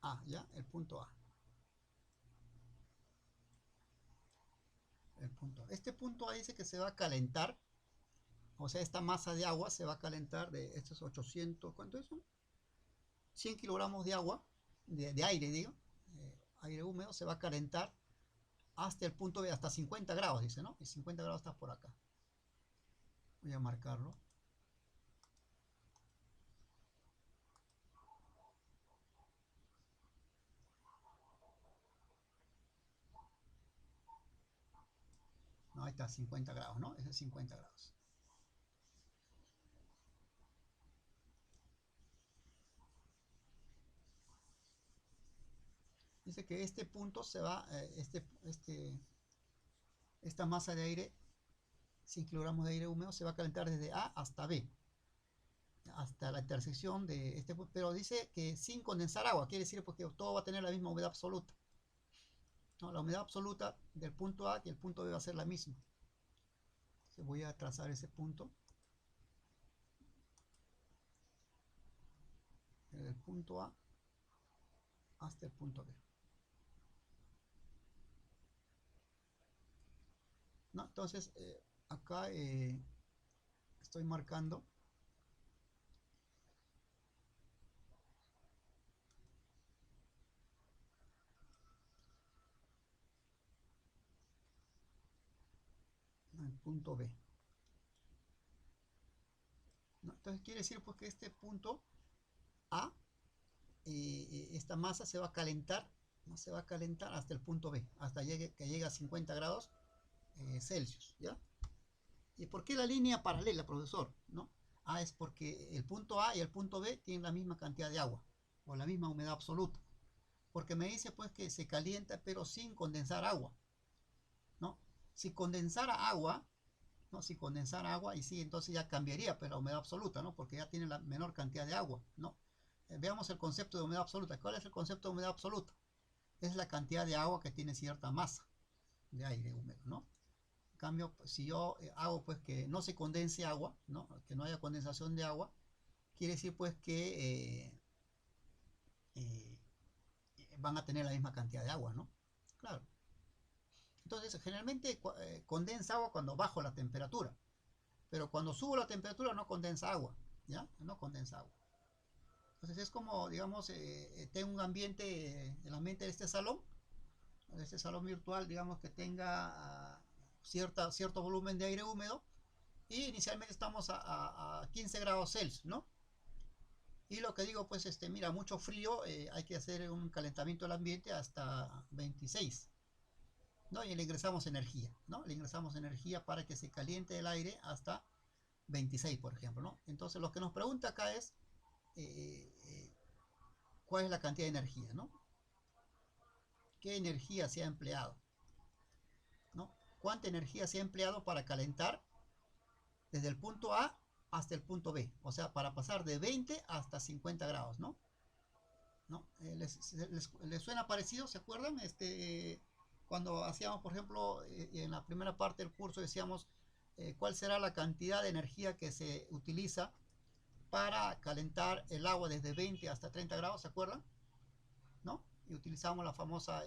A, ¿ya? El punto A. Este punto A dice que se va a calentar, o sea, esta masa de agua se va a calentar de estos 800, ¿cuánto es eso? 100 kilogramos de agua, de aire, digo, aire húmedo, se va a calentar hasta el punto B, hasta 50 grados, dice, ¿no? Y 50 grados está por acá. Voy a marcarlo. No, ahí está, 50 grados, ¿no? Ese es 50 grados. Dice que este punto se va, esta masa de aire, 100 kilogramos de aire húmedo, se va a calentar desde A hasta B, hasta la intersección de este punto, pero dice que sin condensar agua, quiere decir porque todo va a tener la misma humedad absoluta, ¿no? La humedad absoluta del punto A y el punto B va a ser la misma. Entonces voy a trazar ese punto, desde el punto A hasta el punto B. ¿No? Entonces, acá estoy marcando el punto B. ¿No? Entonces quiere decir pues que este punto A, esta masa se va a calentar, no se va a calentar hasta el punto B, hasta que llegue a 50 grados Celsius, ¿ya? ¿Y por qué la línea paralela, profesor? ¿No? Es porque el punto A y el punto B tienen la misma cantidad de agua, o la misma humedad absoluta. Porque me dice pues que se calienta pero sin condensar agua, ¿no? Si condensara agua, ¿no? Si condensara agua, y sí, entonces ya cambiaría pues la humedad absoluta, ¿no? Porque ya tiene la menor cantidad de agua, ¿no? Veamos el concepto de humedad absoluta. ¿Cuál es el concepto de humedad absoluta? Es la cantidad de agua que tiene cierta masa de aire húmedo, ¿no? En cambio, pues, si yo hago pues que no se condense agua, ¿no? Que no haya condensación de agua, quiere decir pues que eh, van a tener la misma cantidad de agua, ¿no? Claro. Entonces, generalmente condensa agua cuando bajo la temperatura, pero cuando subo la temperatura no condensa agua, ¿ya? No condensa agua. Entonces es como, digamos, tengo un ambiente, el ambiente de este salón virtual, digamos que tenga cierto volumen de aire húmedo, y inicialmente estamos a 15 grados Celsius, ¿no? Y lo que digo, pues, mira, mucho frío, hay que hacer un calentamiento del ambiente hasta 26, ¿no? Y le ingresamos energía, ¿no? Le ingresamos energía para que se caliente el aire hasta 26, por ejemplo, ¿no? Entonces, lo que nos pregunta acá es cuál es la cantidad de energía, ¿no? ¿Qué energía se ha empleado? ¿No? ¿Cuánta energía se ha empleado para calentar desde el punto A hasta el punto B? O sea, para pasar de 20 hasta 50 grados, ¿no? ¿No? ¿Les suena parecido? ¿Se acuerdan? Cuando hacíamos, por ejemplo, en la primera parte del curso decíamos cuál será la cantidad de energía que se utiliza para calentar el agua desde 20 hasta 30 grados, ¿se acuerdan? ¿No? Y utilizamos la famosa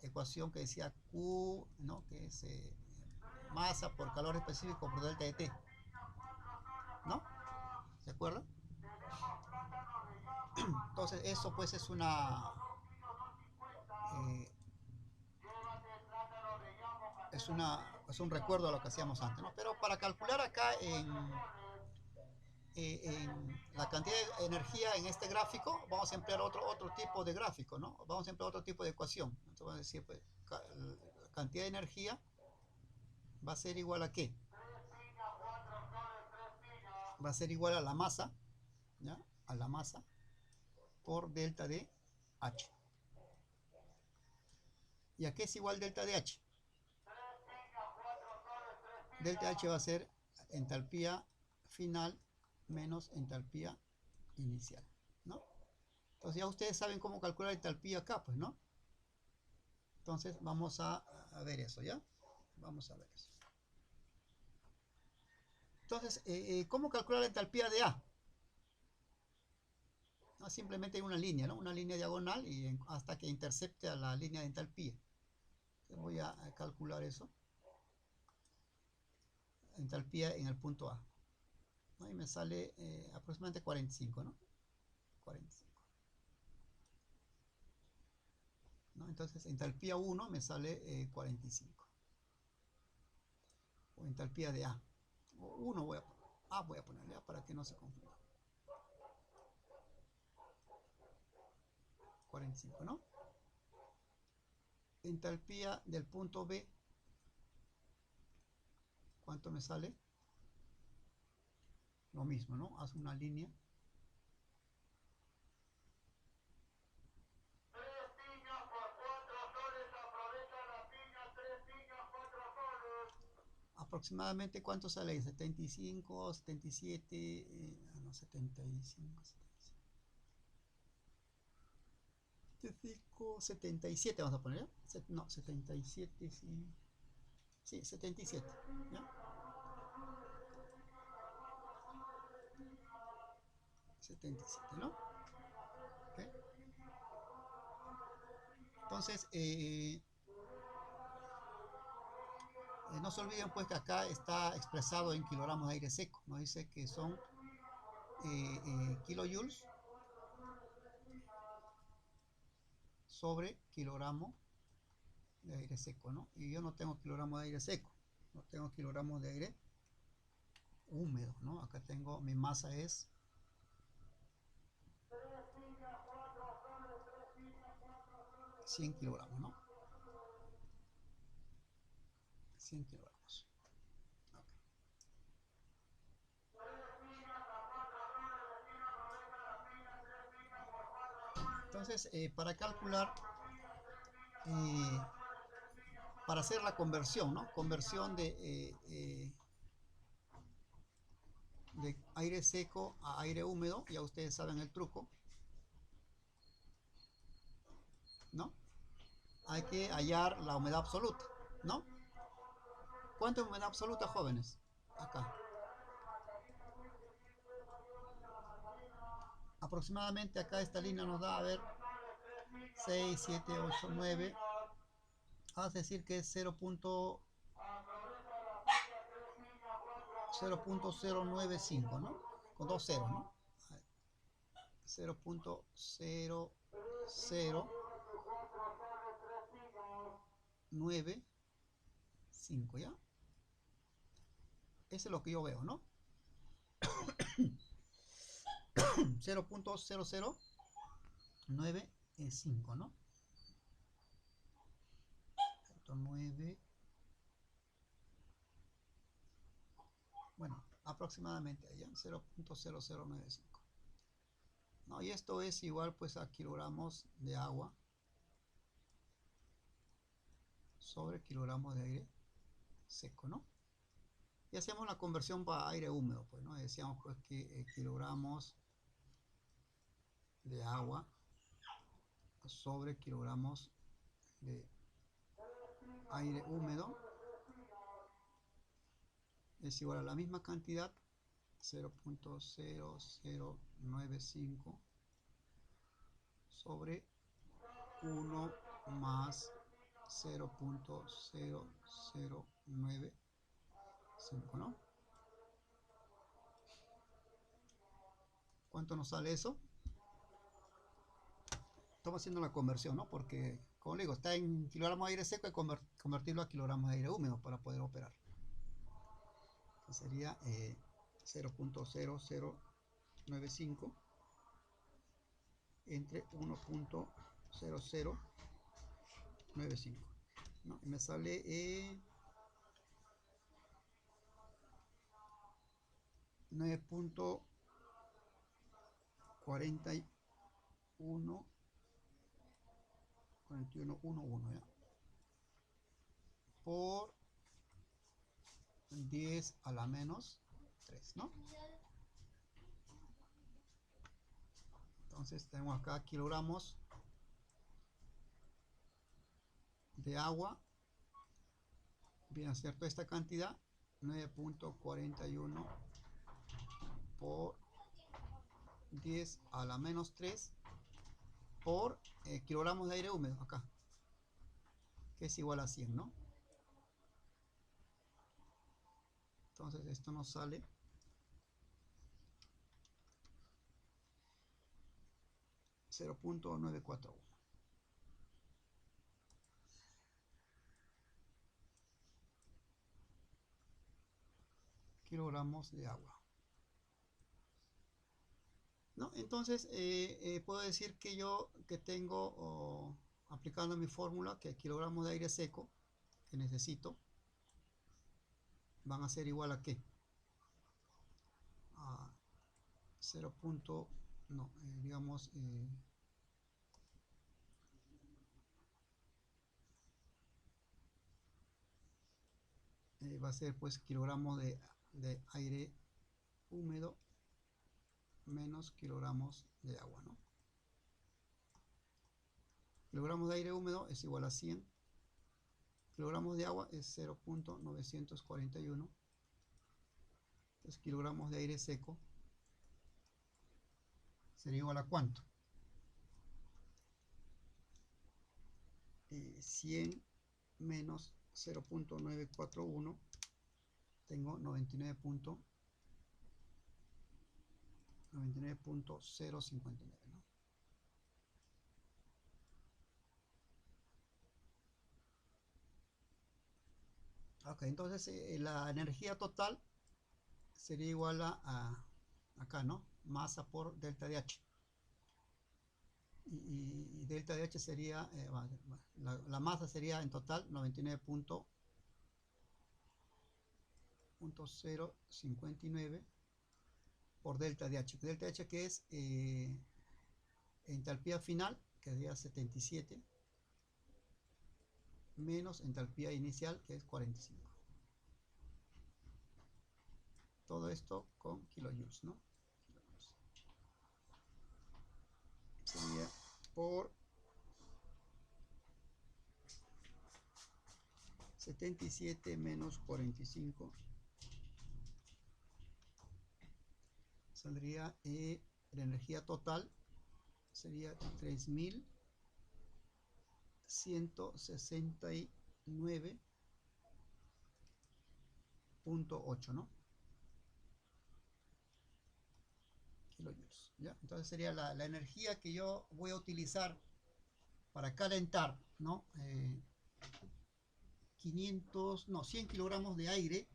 ecuación que decía Q, ¿no? Que es masa por calor específico por delta de T, ¿no? ¿Se acuerdan? Entonces eso pues eh, es un recuerdo a lo que hacíamos antes, ¿no? Pero para calcular acá en la cantidad de energía en este gráfico, vamos a emplear otro tipo de gráfico, ¿no? Vamos a emplear otro tipo de ecuación. Entonces vamos a decir, pues, la cantidad de energía va a ser igual a ¿qué? Va a ser igual a la masa, ¿ya? a la masa por delta de H. ¿Y a qué es igual delta de H? Delta H va a ser entalpía final menos entalpía inicial, ¿no? Entonces ya ustedes saben cómo calcular entalpía acá, pues, ¿no? Entonces vamos a ver eso, ¿ya? Vamos a ver eso. Entonces, ¿cómo calcular la entalpía de A? No, simplemente hay una línea, ¿no? Una línea diagonal y hasta que intercepte a la línea de entalpía. Entonces voy a calcular eso. Entalpía en el punto A, ¿no? Y me sale aproximadamente 45, ¿no? 45. ¿No? Entonces, entalpía 1 me sale 45. O entalpía de A. O 1 voy a poner ya para que no se confunda. 45, ¿no? Entalpía del punto B, ¿cuánto me sale? Lo mismo, ¿no? Haz una línea. Aproximadamente, ¿cuánto sale? 75, 77, no, 75, 75, 77 vamos a poner, ¿ya? No, 77, sí. Sí, 77, ¿ya? 77, ¿no? ¿Okay? Entonces, no se olviden pues que acá está expresado en kilogramos de aire seco. Nos dice que son kilojoules sobre kilogramo de aire seco, ¿no? Y yo no tengo kilogramos de aire seco, no tengo kilogramos de aire húmedo, ¿no? Acá tengo, mi masa es 100 kilogramos, ¿no? 100 kilogramos. Okay. Entonces, para calcular, para hacer la conversión, ¿no? Conversión de aire seco a aire húmedo, ya ustedes saben el truco, ¿no? Hay que hallar la humedad absoluta, ¿no? ¿Cuánto es humedad absoluta, jóvenes? Acá. Aproximadamente acá esta línea nos da, a ver, 6, 7, 8, 9. Vamos a decir que es 0.095, ¿no? Con dos ceros, ¿no? 0.009,5, ¿ya? Eso es lo que yo veo, ¿no? 0.0095, ¿no? 9, bueno, aproximadamente allá, 0.0095. ¿No? Y esto es igual pues a kilogramos de agua sobre kilogramos de aire seco, ¿no? Y hacemos la conversión para aire húmedo, pues, ¿no? Decíamos pues que kilogramos de agua sobre kilogramos de aire húmedo es igual a la misma cantidad, 0.0095 sobre 1 más 0.0095, ¿no? ¿Cuánto nos sale eso? Estamos haciendo la conversión, ¿no? Porque, como le digo, está en kilogramos de aire seco y convertirlo a kilogramos de aire húmedo para poder operar. Entonces sería 0.0095 entre 1.0095, ¿no? Y me sale 9.4 41, 41,11, ¿ya? Por 10 a la menos 3, ¿no? Entonces tenemos acá kilogramos de agua, viene a ser toda esta cantidad, 9.41 por 10 a la menos 3 por kilogramos de aire húmedo acá, que es igual a 100, ¿no? Entonces esto nos sale 0.941 kilogramos de agua, ¿no? Entonces puedo decir que yo tengo, aplicando mi fórmula, que kilogramos de aire seco que necesito van a ser igual a ¿qué? A 0. No, digamos va a ser pues kilogramos de aire húmedo menos kilogramos de agua, ¿no? Kilogramos de aire húmedo es igual a 100, kilogramos de agua es 0.941, entonces kilogramos de aire seco sería igual a ¿cuánto? 100 menos 0.941, tengo 99.059, ¿no? Ok, entonces la energía total sería igual a acá, ¿no? Masa por delta de H. Y delta de H sería, la masa sería en total 99.059 por delta de H. Delta de H que es entalpía final, que sería 77, menos entalpía inicial, que es 45. Todo esto con kilojoules, ¿no? Sería por 77 menos 45, saldría la energía total sería 3169.8, ¿no? Kilojoules, ¿ya? Entonces sería la energía que yo voy a utilizar para calentar, ¿no? 100 kilogramos de aire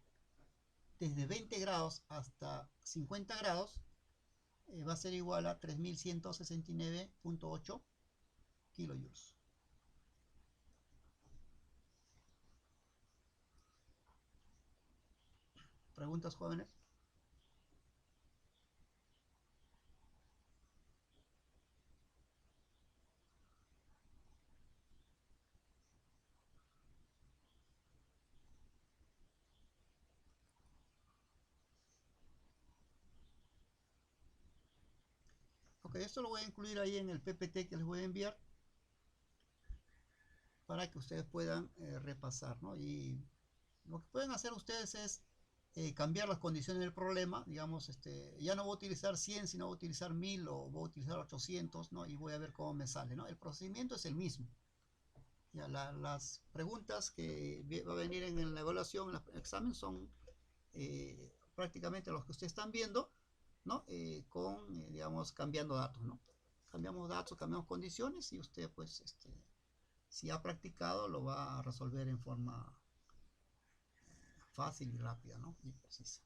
desde 20 grados hasta 50 grados va a ser igual a 3169.8 kilojoules. ¿Preguntas, jóvenes? Ok, esto lo voy a incluir ahí en el PPT que les voy a enviar para que ustedes puedan repasar, ¿no? Y lo que pueden hacer ustedes es cambiar las condiciones del problema, digamos, ya no voy a utilizar 100, sino voy a utilizar 1000 o voy a utilizar 800, ¿no? Y voy a ver cómo me sale, ¿no? El procedimiento es el mismo. Ya, las preguntas que va a venir en la evaluación, en el examen, son prácticamente los que ustedes están viendo, ¿no? Digamos, cambiando datos, ¿no? Cambiamos datos, cambiamos condiciones y usted, pues, si ha practicado, lo va a resolver en forma fácil y rápida, ¿no? Y precisa.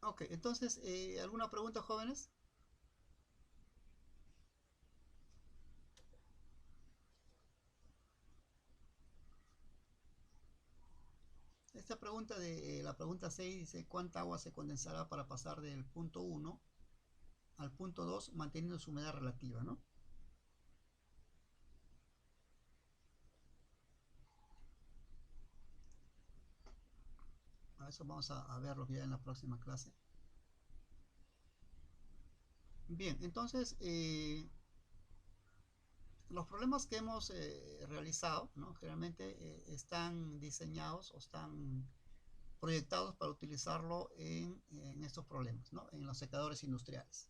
Ok, entonces, ¿alguna pregunta, jóvenes? Esta pregunta de la pregunta 6 dice, ¿cuánta agua se condensará para pasar del punto 1 al punto 2 manteniendo su humedad relativa, ¿no? A eso vamos a verlo ya en la próxima clase. Bien, entonces, los problemas que hemos realizado, ¿no? Generalmente están diseñados o están proyectados para utilizarlo en estos problemas, ¿no? En los secadores industriales.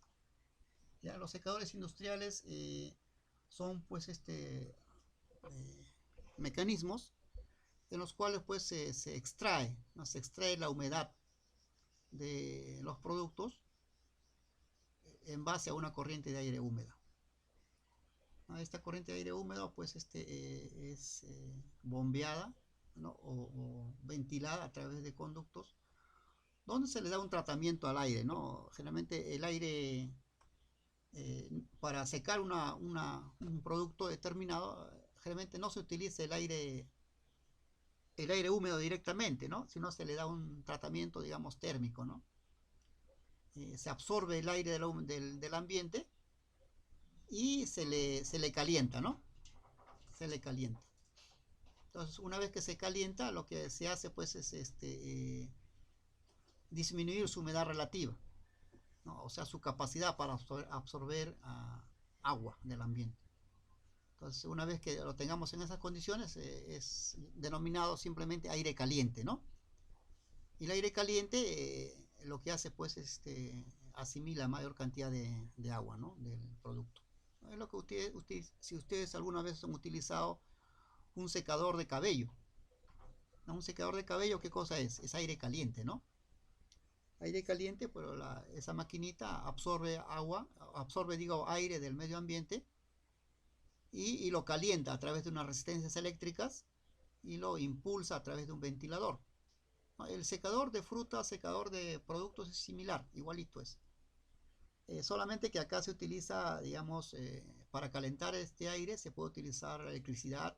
Ya, los secadores industriales son pues mecanismos en los cuales pues se extrae, ¿no? Se extrae la humedad de los productos en base a una corriente de aire húmedo. Esta corriente de aire húmedo pues es bombeada, ¿no? o ventilada a través de conductos donde se le da un tratamiento al aire, ¿no? Generalmente el aire para secar un producto determinado, generalmente no se utiliza el aire húmedo directamente, ¿no? Sino se le da un tratamiento, digamos, térmico, ¿no? Se absorbe el aire del ambiente y se le calienta, ¿no? Se le calienta. Entonces, una vez que se calienta, lo que se hace, pues, es disminuir su humedad relativa, ¿no? O sea, su capacidad para absorber agua del ambiente. Entonces, una vez que lo tengamos en esas condiciones, es denominado simplemente aire caliente, ¿no? Y el aire caliente lo que hace, pues, asimila mayor cantidad de agua, ¿no? Del producto. Es lo que si ustedes alguna vez han utilizado un secador de cabello, ¿no? Un secador de cabello, ¿qué cosa es? Es aire caliente, ¿no? Aire caliente, pero esa maquinita absorbe agua, absorbe, digo, aire del medio ambiente y lo calienta a través de unas resistencias eléctricas y lo impulsa a través de un ventilador. El secador de frutas, secador de productos es similar, igualito es. Solamente que acá se utiliza, digamos, para calentar este aire se puede utilizar electricidad,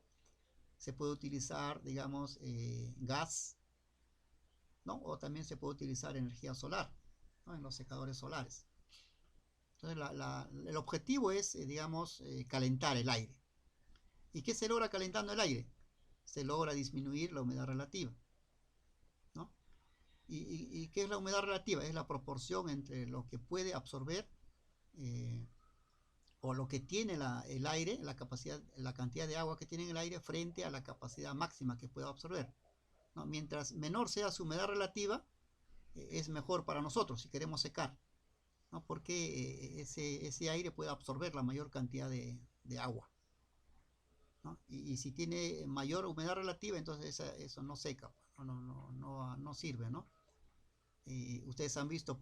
se puede utilizar, digamos, gas, ¿no? O también se puede utilizar energía solar, ¿no? En los secadores solares. Entonces, el objetivo es, digamos, calentar el aire. ¿Y qué se logra calentando el aire? Se logra disminuir la humedad relativa, ¿no? ¿Y qué es la humedad relativa? Es la proporción entre lo que puede absorber eh, o lo que tiene el aire, la capacidad, la cantidad de agua que tiene en el aire frente a la capacidad máxima que puede absorber, ¿no? Mientras menor sea su humedad relativa, es mejor para nosotros si queremos secar, ¿no? Porque ese aire puede absorber la mayor cantidad de agua, ¿no? Y si tiene mayor humedad relativa, entonces eso no seca, no sirve, ¿no? Ustedes han visto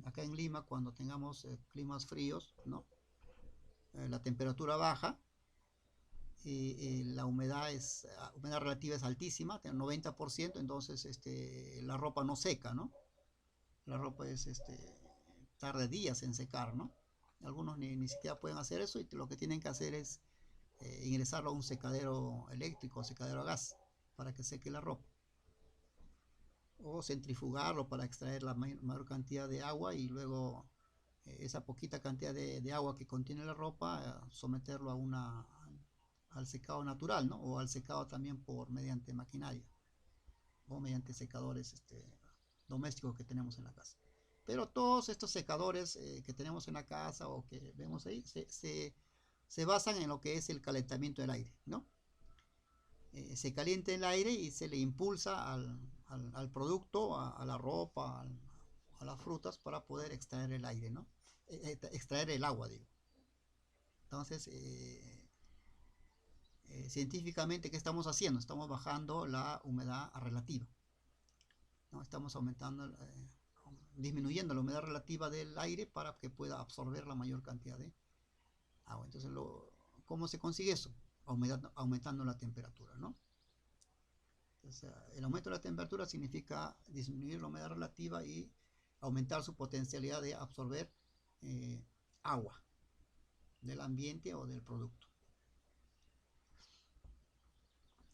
acá en Lima, cuando tengamos climas fríos, ¿no? La temperatura baja, la humedad relativa es altísima, el 90%, entonces la ropa no seca, ¿no? La ropa tarda días en secar, ¿no? Algunos ni siquiera pueden hacer eso y lo que tienen que hacer es ingresarlo a un secadero eléctrico o secadero a gas para que seque la ropa. O centrifugarlo para extraer la mayor cantidad de agua y luego esa poquita cantidad de agua que contiene la ropa, someterlo al secado natural, ¿no? O al secado también mediante maquinaria o mediante secadores domésticos que tenemos en la casa. Pero todos estos secadores que tenemos en la casa o que vemos ahí se basan en lo que es el calentamiento del aire, ¿no? Se calienta el aire y se le impulsa al producto, a la ropa, a las frutas para poder extraer el aire, ¿no? Extraer el agua, digo. Entonces, científicamente, ¿qué estamos haciendo? Estamos bajando la humedad relativa, ¿no? Estamos disminuyendo la humedad relativa del aire para que pueda absorber la mayor cantidad de agua. Entonces, ¿cómo se consigue eso? Aumentando la temperatura, ¿no? Entonces, el aumento de la temperatura significa disminuir la humedad relativa y aumentar su potencialidad de absorber agua del ambiente o del producto.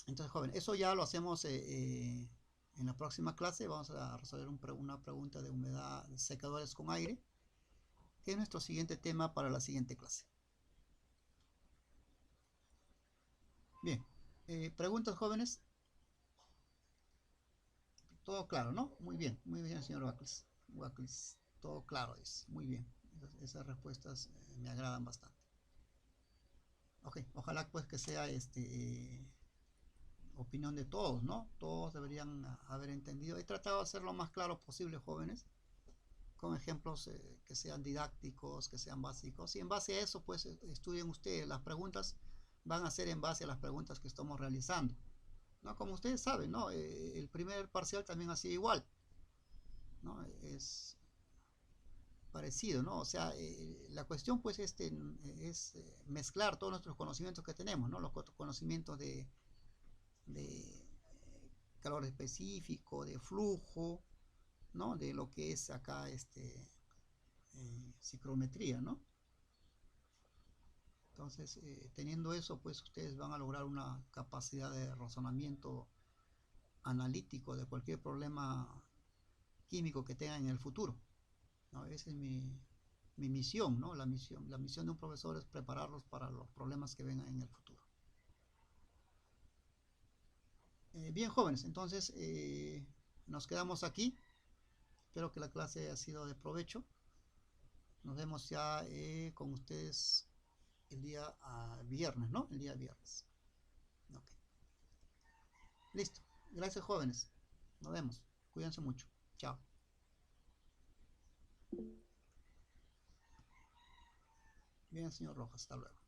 Entonces, joven, eso ya lo hacemos en la próxima clase. Vamos a resolver una pregunta de humedad de secadores con aire, que es nuestro siguiente tema para la siguiente clase. Bien, preguntas, jóvenes. Todo claro, ¿no? Muy bien, señor Wackles. Todo claro es, muy bien. Esas respuestas me agradan bastante. Ok, ojalá pues que sea opinión de todos, ¿no? Todos deberían haber entendido. He tratado de hacer lo más claro posible, jóvenes, con ejemplos que sean didácticos, que sean básicos. Y en base a eso, pues estudien ustedes. Las preguntas van a ser en base a las preguntas que estamos realizando, ¿no? Como ustedes saben, ¿no? El primer parcial también ha sido igual, ¿no? Es parecido, ¿no? O sea, la cuestión pues es mezclar todos nuestros conocimientos que tenemos, ¿no? Los conocimientos de calor específico, de flujo, ¿no? De lo que es acá psicometría, ¿no? Entonces, teniendo eso, pues ustedes van a lograr una capacidad de razonamiento analítico de cualquier problema químico que tengan en el futuro, ¿no? Esa es mi misión, ¿no? La misión de un profesor es prepararlos para los problemas que vengan en el futuro. Bien, jóvenes, entonces nos quedamos aquí. Espero que la clase haya sido de provecho. Nos vemos ya con ustedes el día viernes, ¿no? El día viernes. Okay. Listo. Gracias, jóvenes. Nos vemos. Cuídense mucho. Chao. Bien, señor Rojas. Hasta luego.